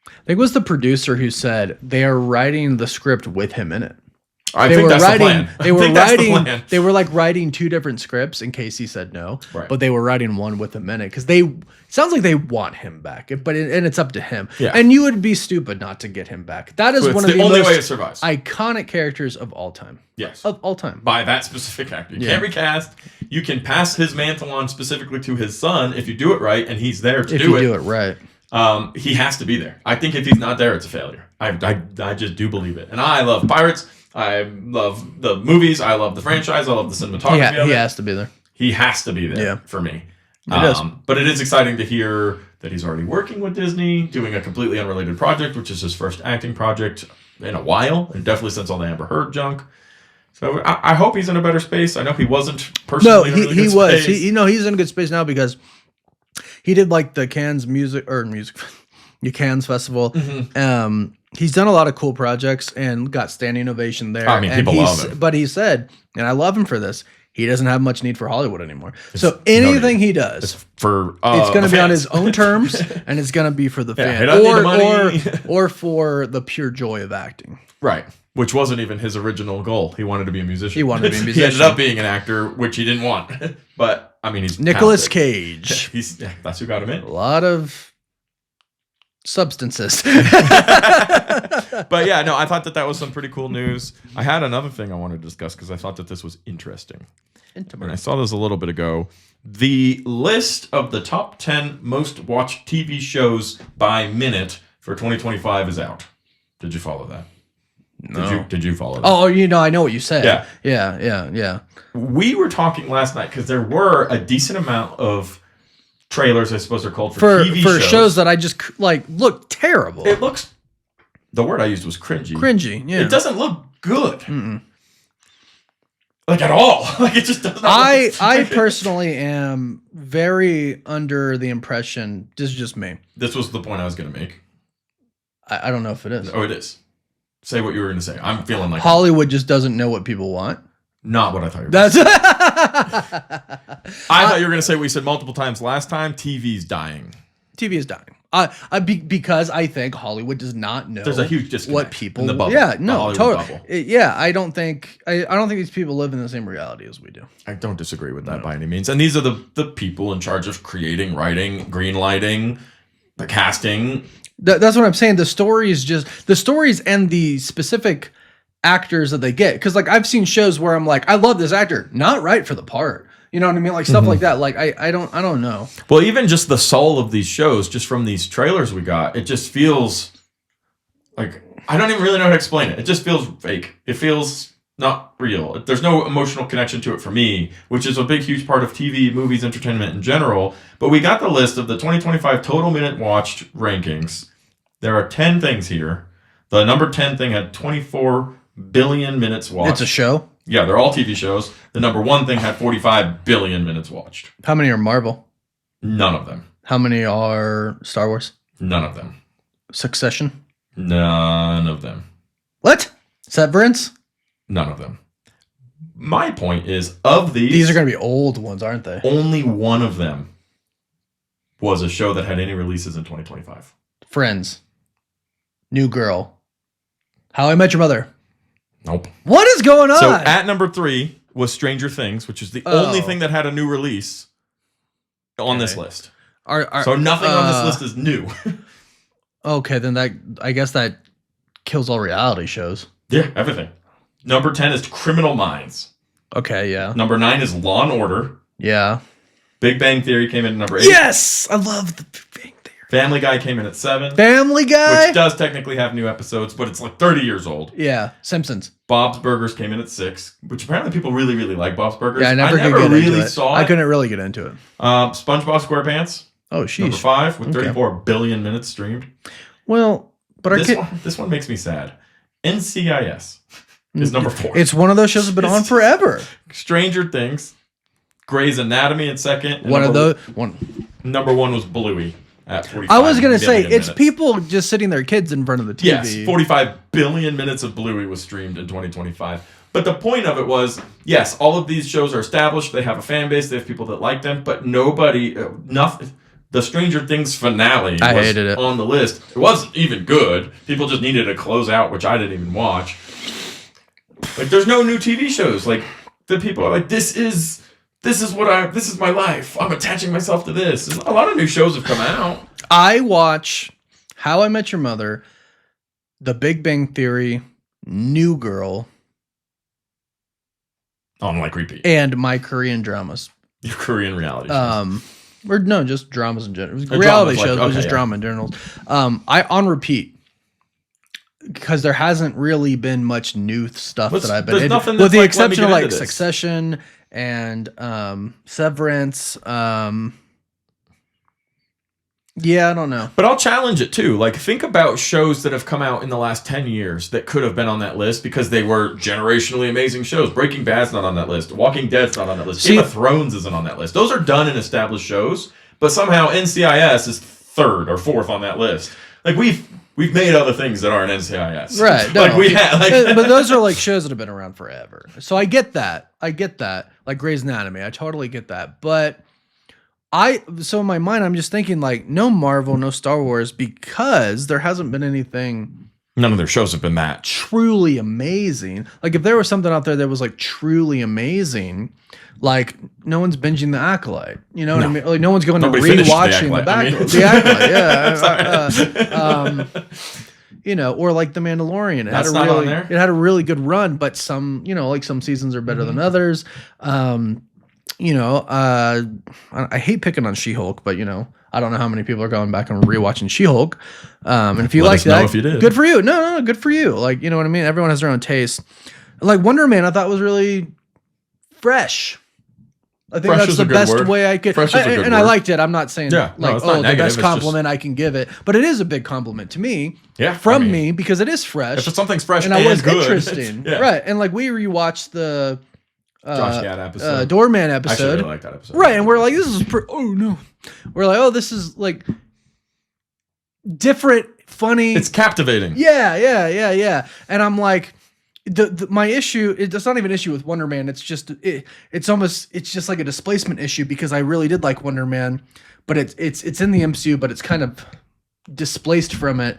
A: I think it was the producer who said they are writing the script with him in it.
B: I think that's the plan.
A: They were like writing two different scripts in case he said no,
B: Right.
A: but they were writing one with a minute because sounds like they want him back, and it's up to him.
B: Yeah.
A: And you would be stupid not to get him back. That is one of the
B: only
A: most
B: way it survives.
A: iconic characters of all time.
B: Yes.
A: Of all time.
B: By that specific actor. You can't recast. You can pass his mantle on specifically to his son if you do it right, and he's there to
A: If
B: do
A: you
B: it.
A: do it right.
B: He has to be there. I think if he's not there, it's a failure. I just do believe it. And I love Pirates. I love the movies. I love the franchise. I love the cinematography.
A: He has to be there.
B: He has to be there for me. But it is exciting to hear that he's already working with Disney, doing a completely unrelated project, which is his first acting project in a while, and definitely since all the Amber Heard junk. So I hope he's in a better space. I know he wasn't personally.
A: No,
B: in a really
A: he
B: good
A: was.
B: space.
A: He's in a good space now because he did like the Cannes Cannes Festival.
B: Mm-hmm.
A: He's done a lot of cool projects and got standing ovation there.
B: I mean,
A: and
B: people love him.
A: But he said, and I love him for this, he doesn't have much need for Hollywood anymore. So anything he does,
B: it's going
A: to be on his own terms, and it's going to be for the fan,
B: he doesn't need the money.
A: or for the pure joy of acting.
B: Right. Which wasn't even his original goal. He wanted to be a musician.
A: He wanted to be a
B: He
A: musician.
B: ended up being an actor, which he didn't want. But I mean, he's
A: Nicolas
B: talented.
A: Cage.
B: That's who got him in.
A: A lot of substances.
B: But yeah, no, I thought that was some pretty cool news. I had another thing I wanted to discuss because I thought that this was interesting. And I saw this a little bit ago. The list of the top 10 most watched TV shows by minute for 2025 is out. Did you follow that?
A: No.
B: Did you follow that?
A: Oh, I know what you said.
B: Yeah.
A: Yeah.
B: We were talking last night because there were a decent amount of trailers, I suppose they're called,
A: for
B: TV
A: shows that I just look terrible.
B: It looks, the word I used was cringy.
A: Cringy, yeah.
B: It doesn't look good. Mm-mm. Like at all. Like it just doesn't.
A: I personally am very under the impression, this is just me.
B: This was the point I was going to make.
A: I don't know if it is.
B: Oh, it is. Say what you were going to say. I'm feeling like
A: Hollywood just doesn't know what people want.
B: Not what I thought you were
A: That's
B: I thought you were going to say what we said multiple times last time. TV's dying.
A: TV is dying. Because I think Hollywood does not know.
B: There's a huge disconnect
A: what people.
B: in the bubble.
A: Yeah, no, totally.
B: Bubble.
A: I don't think these people live in the same reality as we do.
B: I don't disagree with that by any means. And these are the people in charge of creating, writing, green lighting, the casting.
A: That's what I'm saying. The stories and the specific actors that they get. Because I've seen shows where I'm like, I love this actor, not right for the part. You know what I mean? Like stuff like that. Like I don't know.
B: Well, even just the soul of these shows, just from these trailers we got, it just feels like I don't even really know how to explain it. It just feels fake. It feels not real. There's no emotional connection to it for me, which is a big, huge part of TV, movies, entertainment in general. But we got the list of the 2025 total minute watched rankings. There are 10 things here. The number 10 thing had 24 billion minutes watched.
A: It's a show?
B: Yeah, they're all TV shows. The number 1 thing had 45 billion minutes watched.
A: How many are Marvel?
B: None of them.
A: How many are Star Wars?
B: None of them.
A: Succession?
B: None of them.
A: What? Severance?
B: None of them. My point is, of these
A: are going to be old ones, aren't they?
B: Only one of them was a show that had any releases in 2025.
A: Friends. New Girl. How I Met Your Mother.
B: Nope.
A: What is going on?
B: So at number 3 was Stranger Things, which is the only thing that had a new release on this list. So nothing on this list is new.
A: Okay, then I guess that kills all reality shows.
B: Yeah, everything. Number 10 is Criminal Minds.
A: Okay, yeah.
B: Number 9 is Law and Order.
A: Yeah.
B: Big Bang Theory came in at number 8.
A: Yes! I love the Big Bang Theory.
B: Family Guy came in at 7.
A: Family Guy?
B: Which does technically have new episodes, but it's like 30 years old.
A: Yeah. Simpsons.
B: Bob's Burgers came in at 6, which apparently people really, really like Bob's Burgers.
A: Yeah, I never
B: really saw it.
A: I couldn't really get into it.
B: SpongeBob SquarePants.
A: Oh, sheesh.
B: Number 5 with 34 billion minutes streamed.
A: Well, but
B: this one makes me sad. NCIS is number 4.
A: It's one of those shows that's been on forever.
B: Stranger Things. Grey's Anatomy in second. Number 1 was Bluey at 45.
A: I was going to say, it's
B: minutes.
A: people just sitting their kids in front of the TV.
B: Yes, 45 billion minutes of Bluey was streamed in 2025. But the point of it was, yes, all of these shows are established. They have a fan base. They have people that like them. But nothing. The Stranger Things finale
A: hated it.
B: On the list. It wasn't even good. People just needed to close out, which I didn't even watch. Like, there's no new TV shows. Like, the people are like, this is my life. I'm attaching myself to this. And a lot of new shows have come out.
A: I watch How I Met Your Mother, The Big Bang Theory, New Girl,
B: on like repeat,
A: and my Korean dramas.
B: Your Korean reality shows.
A: Or no, just dramas in general. Reality shows, but just drama in general. I on repeat. Because there hasn't really been much new stuff that I've been into, with the exception of like Succession and Severance. Yeah, I don't know.
B: But I'll challenge it too. Like, think about shows that have come out in the last 10 years that could have been on that list because they were generationally amazing shows. Breaking Bad's not on that list. Walking Dead's not on that list. Game of Thrones isn't on that list. Those are done and established shows, but somehow NCIS is third or fourth on that list. Like, we've made other things that aren't NCIS.
A: Right.
B: No. Like, we have. Like,
A: but those are like shows that have been around forever. So I get that. Like Grey's Anatomy. I totally get that. But so in my mind, I'm just thinking like no Marvel, no Star Wars, because there hasn't been anything.
B: None of their shows have been that
A: truly amazing. Like if there was something out there that was like truly amazing, like no one's binging The Acolyte. You know what I mean? Like no one's going to rewatching The Acolyte. Yeah. You know, or like The Mandalorian. It had a really good run, but some, you know, like some seasons are better than others. You know, I hate picking on She-Hulk, but you know, I don't know how many people are going back and rewatching She-Hulk. And if you like that,
B: if you did.
A: Good for you. No, good for you. Like, you know what I mean? Everyone has their own taste. Like Wonder Man, I thought was really fresh. I think that's the best way I could. And I liked it. I'm not saying the best compliment I can give it, but it is a big compliment to me.
B: Yeah,
A: from me because it is fresh.
B: If something's fresh
A: and
B: it was
A: good, interesting, right? And like we rewatched the
B: Josh Gad episode,
A: Doorman episode.
B: I really like that episode,
A: right? And we're like, this is we're like, oh, this is like different, funny.
B: It's captivating.
A: Yeah. And I'm like. My issue, it's not even an issue with Wonder Man. It's just it's just like a displacement issue because I really did like Wonder Man, but it's in the MCU, but it's kind of displaced from it.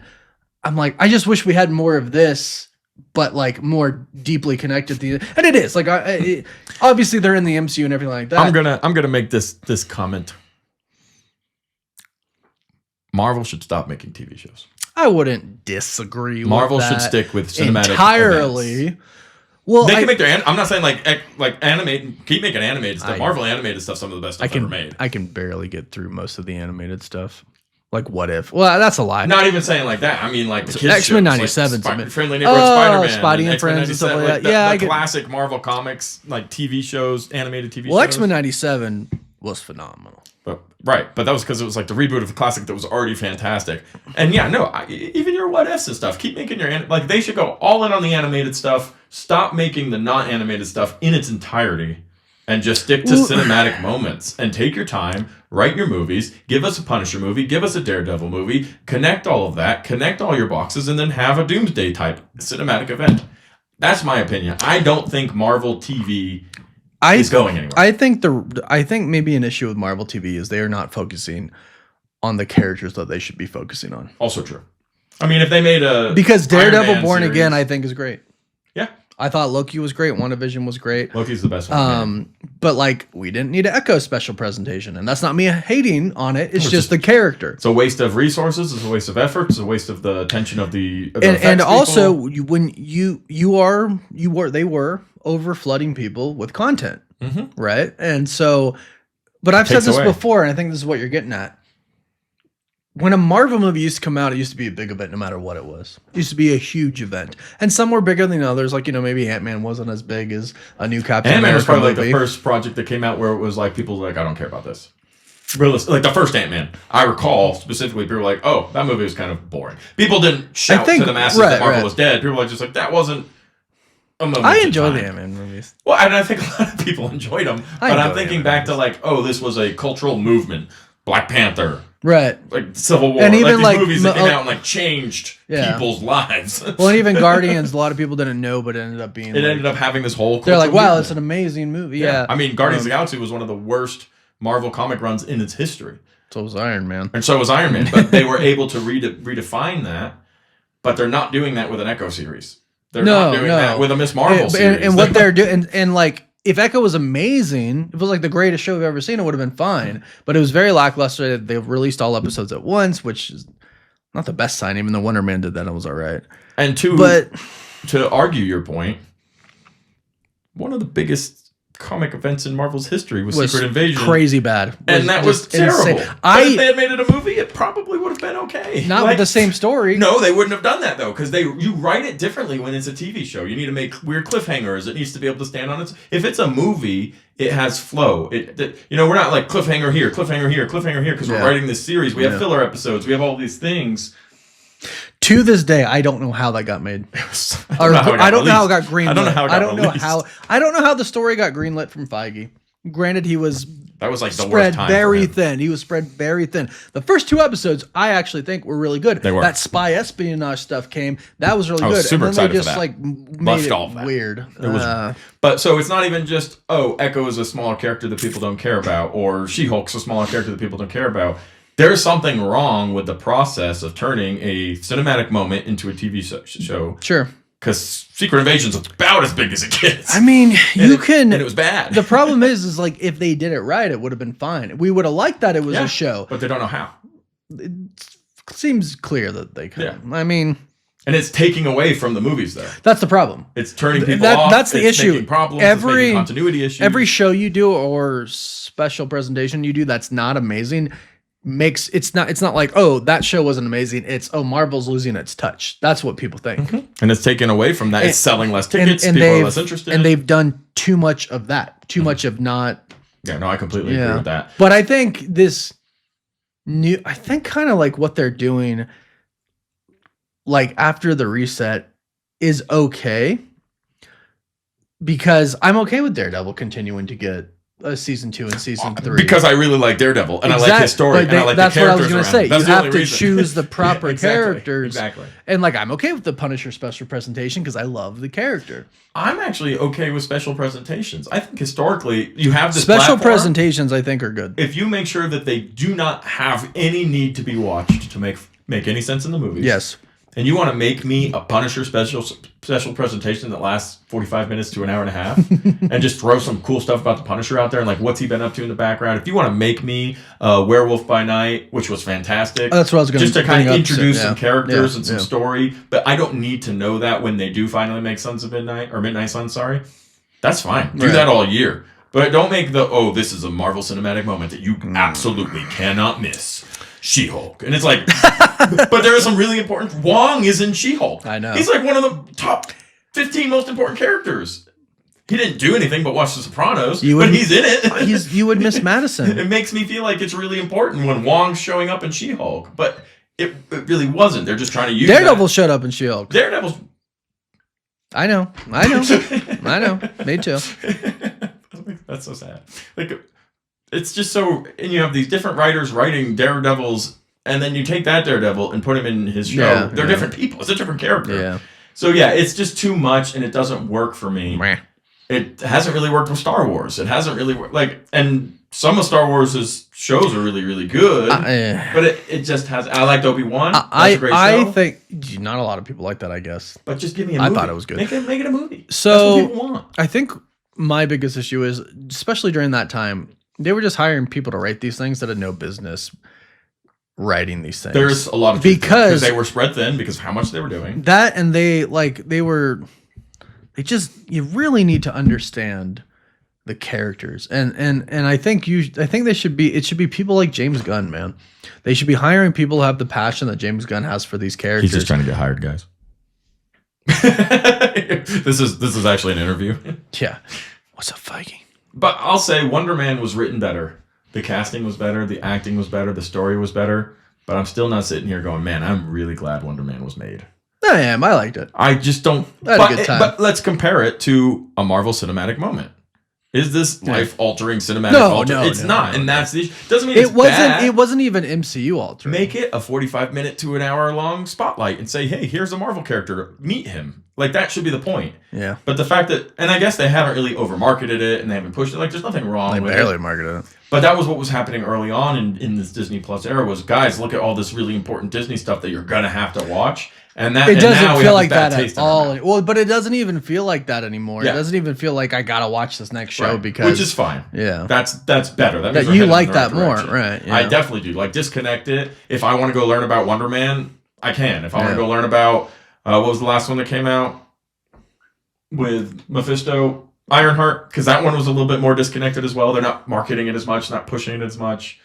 A: I'm like, I just wish we had more of this, but like more deeply connected to and it is like obviously they're in the MCU and everything like that.
B: I'm gonna make this comment. Marvel should stop making TV shows.
A: I wouldn't disagree.
B: Marvel
A: with that
B: should stick with cinematic
A: entirely.
B: Events.
A: Well,
B: they can make their. I'm not saying like animate. Keep making animated stuff. Marvel animated stuff. Some of the best stuff ever made.
A: I can barely get through most of the animated stuff. Like What If? Well, that's a lie.
B: Not even saying like that. I mean like the kids
A: X-Men '97,
B: like Friendly Neighborhood Spider-Man,
A: Spidey and Friends and stuff like that.
B: The classic Marvel comics, like TV shows, animated TV shows.
A: Well, X-Men '97 was phenomenal.
B: But that was because it was like the reboot of the classic that was already fantastic. And even your What Ifs and stuff, keep making your like they should go all in on the animated stuff. Stop making the non-animated stuff in its entirety, and just stick to cinematic moments. And take your time, write your movies, give us a Punisher movie, give us a Daredevil movie, connect all of that, connect all your boxes, and then have a Doomsday type cinematic event. That's my opinion. I don't think Marvel TV is going anywhere.
A: I think maybe an issue with Marvel TV is they are not focusing on the characters that they should be focusing on.
B: Also true. I mean, if they made
A: because Daredevil Born Again, I think is great.
B: Yeah,
A: I thought Loki was great. WandaVision was great.
B: Loki's the best one.
A: But like we didn't need an Echo special presentation, and that's not me hating on it. It's just the character.
B: It's a waste of resources. It's a waste of effort. It's a waste of the attention of the
A: and also when they were over flooding people with content, right? And so, but I've said this before, and I think this is what you're getting at. When a Marvel movie used to come out, it used to be a big event no matter what it was. It used to be a huge event. And some were bigger than others. Like, maybe Ant-Man wasn't as big as a new Captain America.
B: Ant-Man was probably like the first project that came out where it was like, people were like, I don't care about this. Like the first Ant-Man. I recall specifically, people were like, oh, that movie was kind of boring. People didn't shout to the masses that Marvel was dead. People were just like, that wasn't a moment. I
A: enjoy the Ant-Man movies.
B: Well, and I think a lot of people enjoyed them. But I'm thinking back to like, oh, this was a cultural movement. Black Panther.
A: Right.
B: Like Civil War.
A: And even
B: these movies that came out and like changed people's lives.
A: Well, and even Guardians, a lot of people didn't know, but it ended up being.
B: It ended up having this whole.
A: They're like, wow, movement. It's an amazing movie. Yeah.
B: I mean, Guardians of the Galaxy was one of the worst Marvel comic runs in its history.
A: So was Iron Man.
B: And so was Iron Man. But they were able to redefine that. But they're not doing that with an Echo series. They're not doing that with a Miss Marvel series.
A: And what they're doing, and like, if Echo was amazing, if it was like the greatest show we've ever seen, it would have been fine. But it was very lackluster. They released all episodes at once, which is not the best sign. Even though Wonder Man did that, it was all right.
B: And to argue your point, one of the biggest comic events in Marvel's history was Secret Invasion.
A: Crazy bad.
B: And that was terrible.
A: Insane.
B: But if they had made it a movie, it probably would have been okay.
A: Not with the same story.
B: No, they wouldn't have done that, though, because you write it differently when it's a TV show. You need to make weird cliffhangers. It needs to be able to stand on its... If it's a movie, it has flow. We're not like cliffhanger here, cliffhanger here, cliffhanger here, because we're writing this series. We have filler episodes. We have all these things.
A: To this day, I don't know how that got made. I don't know how it got greenlit. I don't know how the story got greenlit from Feige. Granted,
B: that was like the
A: spread
B: worst time
A: very thin. He was spread very thin. The first 2 episodes, I actually think were really good.
B: They were.
A: That spy espionage stuff came. That was really good.
B: I was super excited for that.
A: Like made it weird.
B: It was, but so it's not even just Echo is a smaller character that people don't care about, or She-Hulk's a smaller character that people don't care about. There's something wrong with the process of turning a cinematic moment into a TV show.
A: Sure.
B: Because Secret Invasion's about as big as it gets.
A: I mean,
B: and it was bad.
A: The problem is like, if they did it right, it would have been fine. We would have liked that it was a show.
B: But they don't know how.
A: It seems clear that they could.
B: Yeah.
A: I mean...
B: And it's taking away from the movies, though.
A: That's the problem.
B: It's turning people off.
A: That's the issue.
B: Making problems. It's making continuity issues.
A: Every show you do or special presentation you do that's not amazing... it's not like, oh, that show wasn't amazing. It's, oh, Marvel's losing its touch. That's what people think.
B: Mm-hmm. And it's taken away from that. It's selling less tickets.
A: And
B: people are less interested.
A: And they've done too much of that. Too much of not.
B: Yeah, no, I completely agree with that.
A: But I think I think kind of like what they're doing, like after the reset, is okay. Because I'm okay with Daredevil continuing to get season 2 and season 3
B: because I really like Daredevil and I like his story and I like the characters. That's what I was going to say.
A: You have to choose the proper characters.
B: Exactly.
A: And like, I'm okay with the Punisher special presentation because I love the character.
B: I'm actually okay with special presentations. I think historically you have this
A: special presentations. I think are good
B: if you make sure that they do not have any need to be watched to make any sense in the movies.
A: Yes.
B: And you want to make me a Punisher special presentation that lasts 45 minutes to an hour and a half and just throw some cool stuff about the Punisher out there and like what's he been up to in the background. If you want to make me Werewolf by Night, which was fantastic.
A: That's what I was going to
B: just to kind of introduce some characters and some story. But I don't need to know that when they do finally make Sons of Midnight or Midnight Suns, sorry. That's fine. Do that all year. But don't make this is a Marvel cinematic moment that you absolutely cannot miss. She-Hulk. And it's like, but there are some really important... Wong is in She-Hulk.
A: I know.
B: He's like one of the top 15 most important characters. He didn't do anything but watch The Sopranos, but he's in it.
A: You would miss Madison.
B: It makes me feel like it's really important when Wong's showing up in She-Hulk, but it really wasn't. They're just trying to use
A: Daredevil showed up in She-Hulk.
B: Daredevil's...
A: I know. Me too.
B: That's so sad. Like... It's just so, and you have these different writers writing Daredevils, and then you take that Daredevil and put him in his show.
A: Yeah,
B: They're different people. It's a different character.
A: Yeah.
B: So yeah, it's just too much, and it doesn't work for me.
A: Meh.
B: It hasn't really worked with Star Wars. It hasn't really worked. And some of Star Wars' shows are really, really good, but it just has. I liked Obi-Wan. That's a great show.
A: I think not a lot of people like that, I guess.
B: But just give me a movie.
A: I thought it was good.
B: Make it a movie.
A: So
B: that's what people want.
A: I think my biggest issue is, especially during that time, they were just hiring people to write these things that had no business writing these things.
B: There's a lot of because they were spread thin because of how much they were doing.
A: That and you really need to understand the characters. And I think it should be people like James Gunn, man. They should be hiring people who have the passion that James Gunn has for these characters.
B: He's just trying to get hired, guys. This is actually an interview.
A: Yeah. What's up, Feige?
B: But I'll say Wonder Man was written better. The casting was better. The acting was better. The story was better. But I'm still not sitting here going, man, I'm really glad Wonder Man was made.
A: I am. I liked it.
B: I just don't.
A: I had a good time.
B: But let's compare it to a Marvel cinematic moment. Is this life-altering cinematic? No, it's not. And that's the issue. Doesn't mean it's bad.
A: It wasn't even MCU altering.
B: Make it a 45-minute to an hour-long spotlight and say, hey, here's a Marvel character. Meet him. Like, that should be the point.
A: Yeah.
B: But the fact that... And I guess they haven't really over-marketed it and they haven't pushed it. Like, there's nothing wrong with it.
A: They barely marketed it.
B: But that was what was happening early on in this Disney Plus era was, guys, look at all this really important Disney stuff that you're going to have to watch. And that
A: it doesn't
B: now we
A: feel
B: have
A: like
B: this bad
A: that
B: taste
A: at
B: in our
A: all.
B: mouth.
A: Well, but it doesn't even feel like that anymore.
B: Yeah.
A: It doesn't even feel like I gotta watch this next show
B: Right.
A: because
B: which is fine.
A: Yeah.
B: That's better. That means
A: That
B: we're
A: you
B: headed in
A: like
B: the
A: that
B: right
A: more,
B: direction.
A: right? Yeah.
B: I definitely do. Like, disconnect it. If I want to go learn about Wonder Man, I can. If I want to go learn about what was the last one that came out with Mephisto, Ironheart, because that one was a little bit more disconnected as well. They're not marketing it as much, not pushing it as much.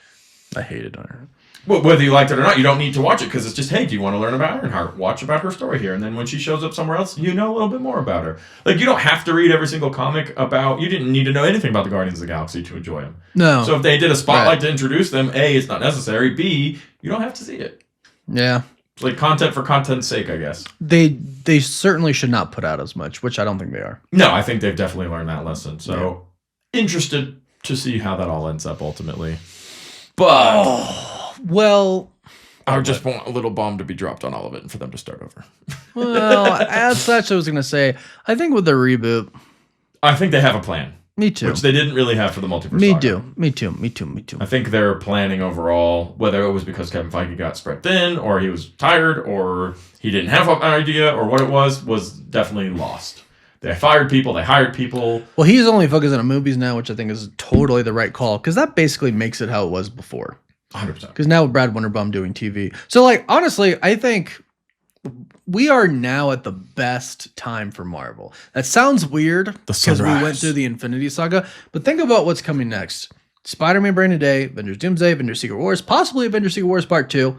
A: I hated Ironheart.
B: Well, whether you liked it or not, you don't need to watch it because it's just, hey, do you want to learn about Ironheart? Watch about her story here. And then when she shows up somewhere else, you know a little bit more about her. Like, you don't have to read every single comic about, you didn't need to know anything about the Guardians of the Galaxy to enjoy them.
A: No.
B: So if they did a spotlight to introduce them, A, it's not necessary. B, you don't have to see it.
A: Yeah.
B: It's like content for content's sake, I guess.
A: They certainly should not put out as much, which I don't think they are.
B: No, I think they've definitely learned that lesson. So interested to see how that all ends up ultimately. But
A: Well,
B: I just want a little bomb to be dropped on all of it and for them to start over.
A: well, as such, I was going to say, I think with the reboot,
B: I think they have a plan.
A: me too.
B: Which they didn't really have for the multiverse.
A: Me
B: saga.
A: too. Me too.
B: I think they're planning overall, whether it was because Kevin Feige got spread thin, or he was tired, or he didn't have an idea, or what it was definitely lost. They fired people, they hired people.
A: Well, he's only focusing on movies now, which I think is totally the right call, because that basically makes it how it was before.
B: 100%.
A: Because now with Brad Winterbaum doing TV. So, like, honestly, I think we are now at the best time for Marvel. That sounds weird because we went through the Infinity Saga, but think about what's coming next. Spider-Man Brand New Day, Avengers Doomsday, Avengers Secret Wars, possibly Avengers Secret Wars Part 2,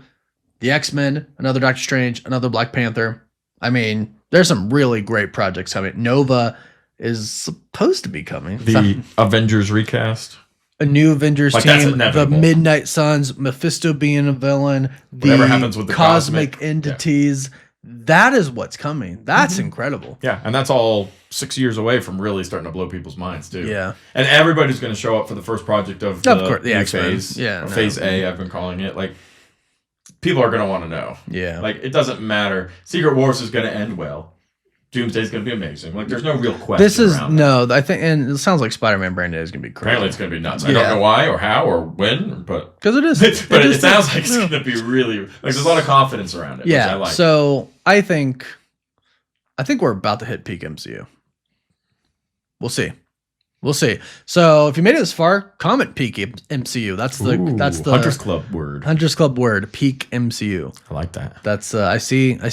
A: the X-Men, another Doctor Strange, another Black Panther. I mean, there's some really great projects coming. Nova is supposed to be coming.
B: The Avengers recast.
A: A new Avengers
B: Like, that's
A: team, the
B: inevitable.
A: Midnight Suns, Mephisto being a villain,
B: Whatever happens with the
A: cosmic
B: cosmic-
A: entities. That is what's coming. That's incredible.
B: Yeah, and that's all 6 years away from really starting to blow people's minds, too.
A: Yeah.
B: And everybody's going to show up for the first project of the
A: Course, the
B: new
A: X-Men.
B: phase.
A: Yeah,
B: Or
A: no.
B: phase A, I've been calling it. Like, people are going to want to know.
A: Yeah.
B: Like, it doesn't matter. Secret Wars is going to end well. Doomsday's going to be amazing. Like, there's no real question
A: This is
B: around that.
A: I think, and it sounds like Spider-Man Brand New is gonna be crazy.
B: Apparently, it's going to be nuts. I don't know why or how or when, but
A: because it is.
B: but it
A: just
B: sounds
A: is.
B: like it's going to be really like there's a lot of confidence around it.
A: Yeah.
B: which I like.
A: So I think we're about to hit peak MCU. We'll see. So if you made it this far, comment peak MCU. That's the
B: Hunters Club word.
A: Hunters Club word, peak MCU.
B: I like that.
A: That's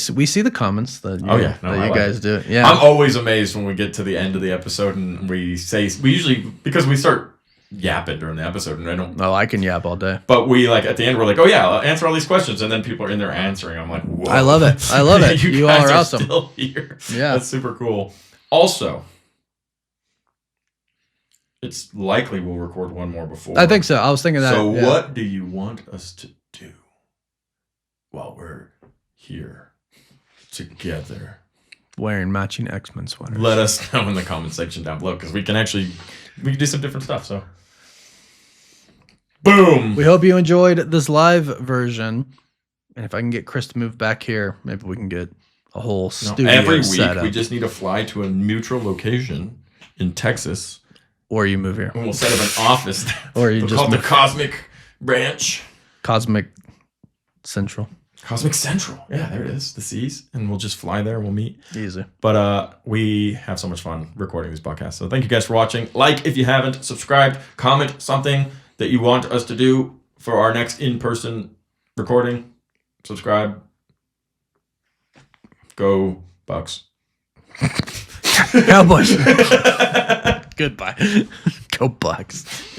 A: we see the comments that you,
B: I like
A: guys
B: it.
A: do. Yeah.
B: I'm always amazed when we get to the end of the episode and we usually because we start yapping during the episode and I don't.
A: Oh, I can yap all day.
B: But we like at the end we're like, oh yeah, I'll answer all these questions and then people are in there answering. I'm like, whoa.
A: I love it. you
B: guys
A: are awesome.
B: Still here.
A: Yeah.
B: That's super cool. Also, it's likely we'll record one more before.
A: I think so. I was thinking that.
B: So
A: yeah.
B: what do you want us to do while we're here together?
A: Wearing matching X-Men sweaters.
B: Let us know in the comment section down below because we can do some different stuff. So, boom.
A: We hope you enjoyed this live version, and if I can get Chris to move back here, maybe we can get a whole studio
B: Every week
A: set up.
B: we just need to fly to a neutral location in Texas,
A: or you move here,
B: and we'll set up an office.
A: or you
B: We'll
A: just
B: call it the
A: move.
B: Cosmic Branch.
A: Cosmic Central.
B: Cosmic Central. Yeah, there it is. The C's. And we'll just fly there and we'll meet.
A: Easy.
B: But we have so much fun recording these podcasts. So thank you guys for watching. Like if you haven't, subscribed, comment something that you want us to do for our next in-person recording. Subscribe. Go Bucks.
A: Cowboys. Goodbye. Go Bucks.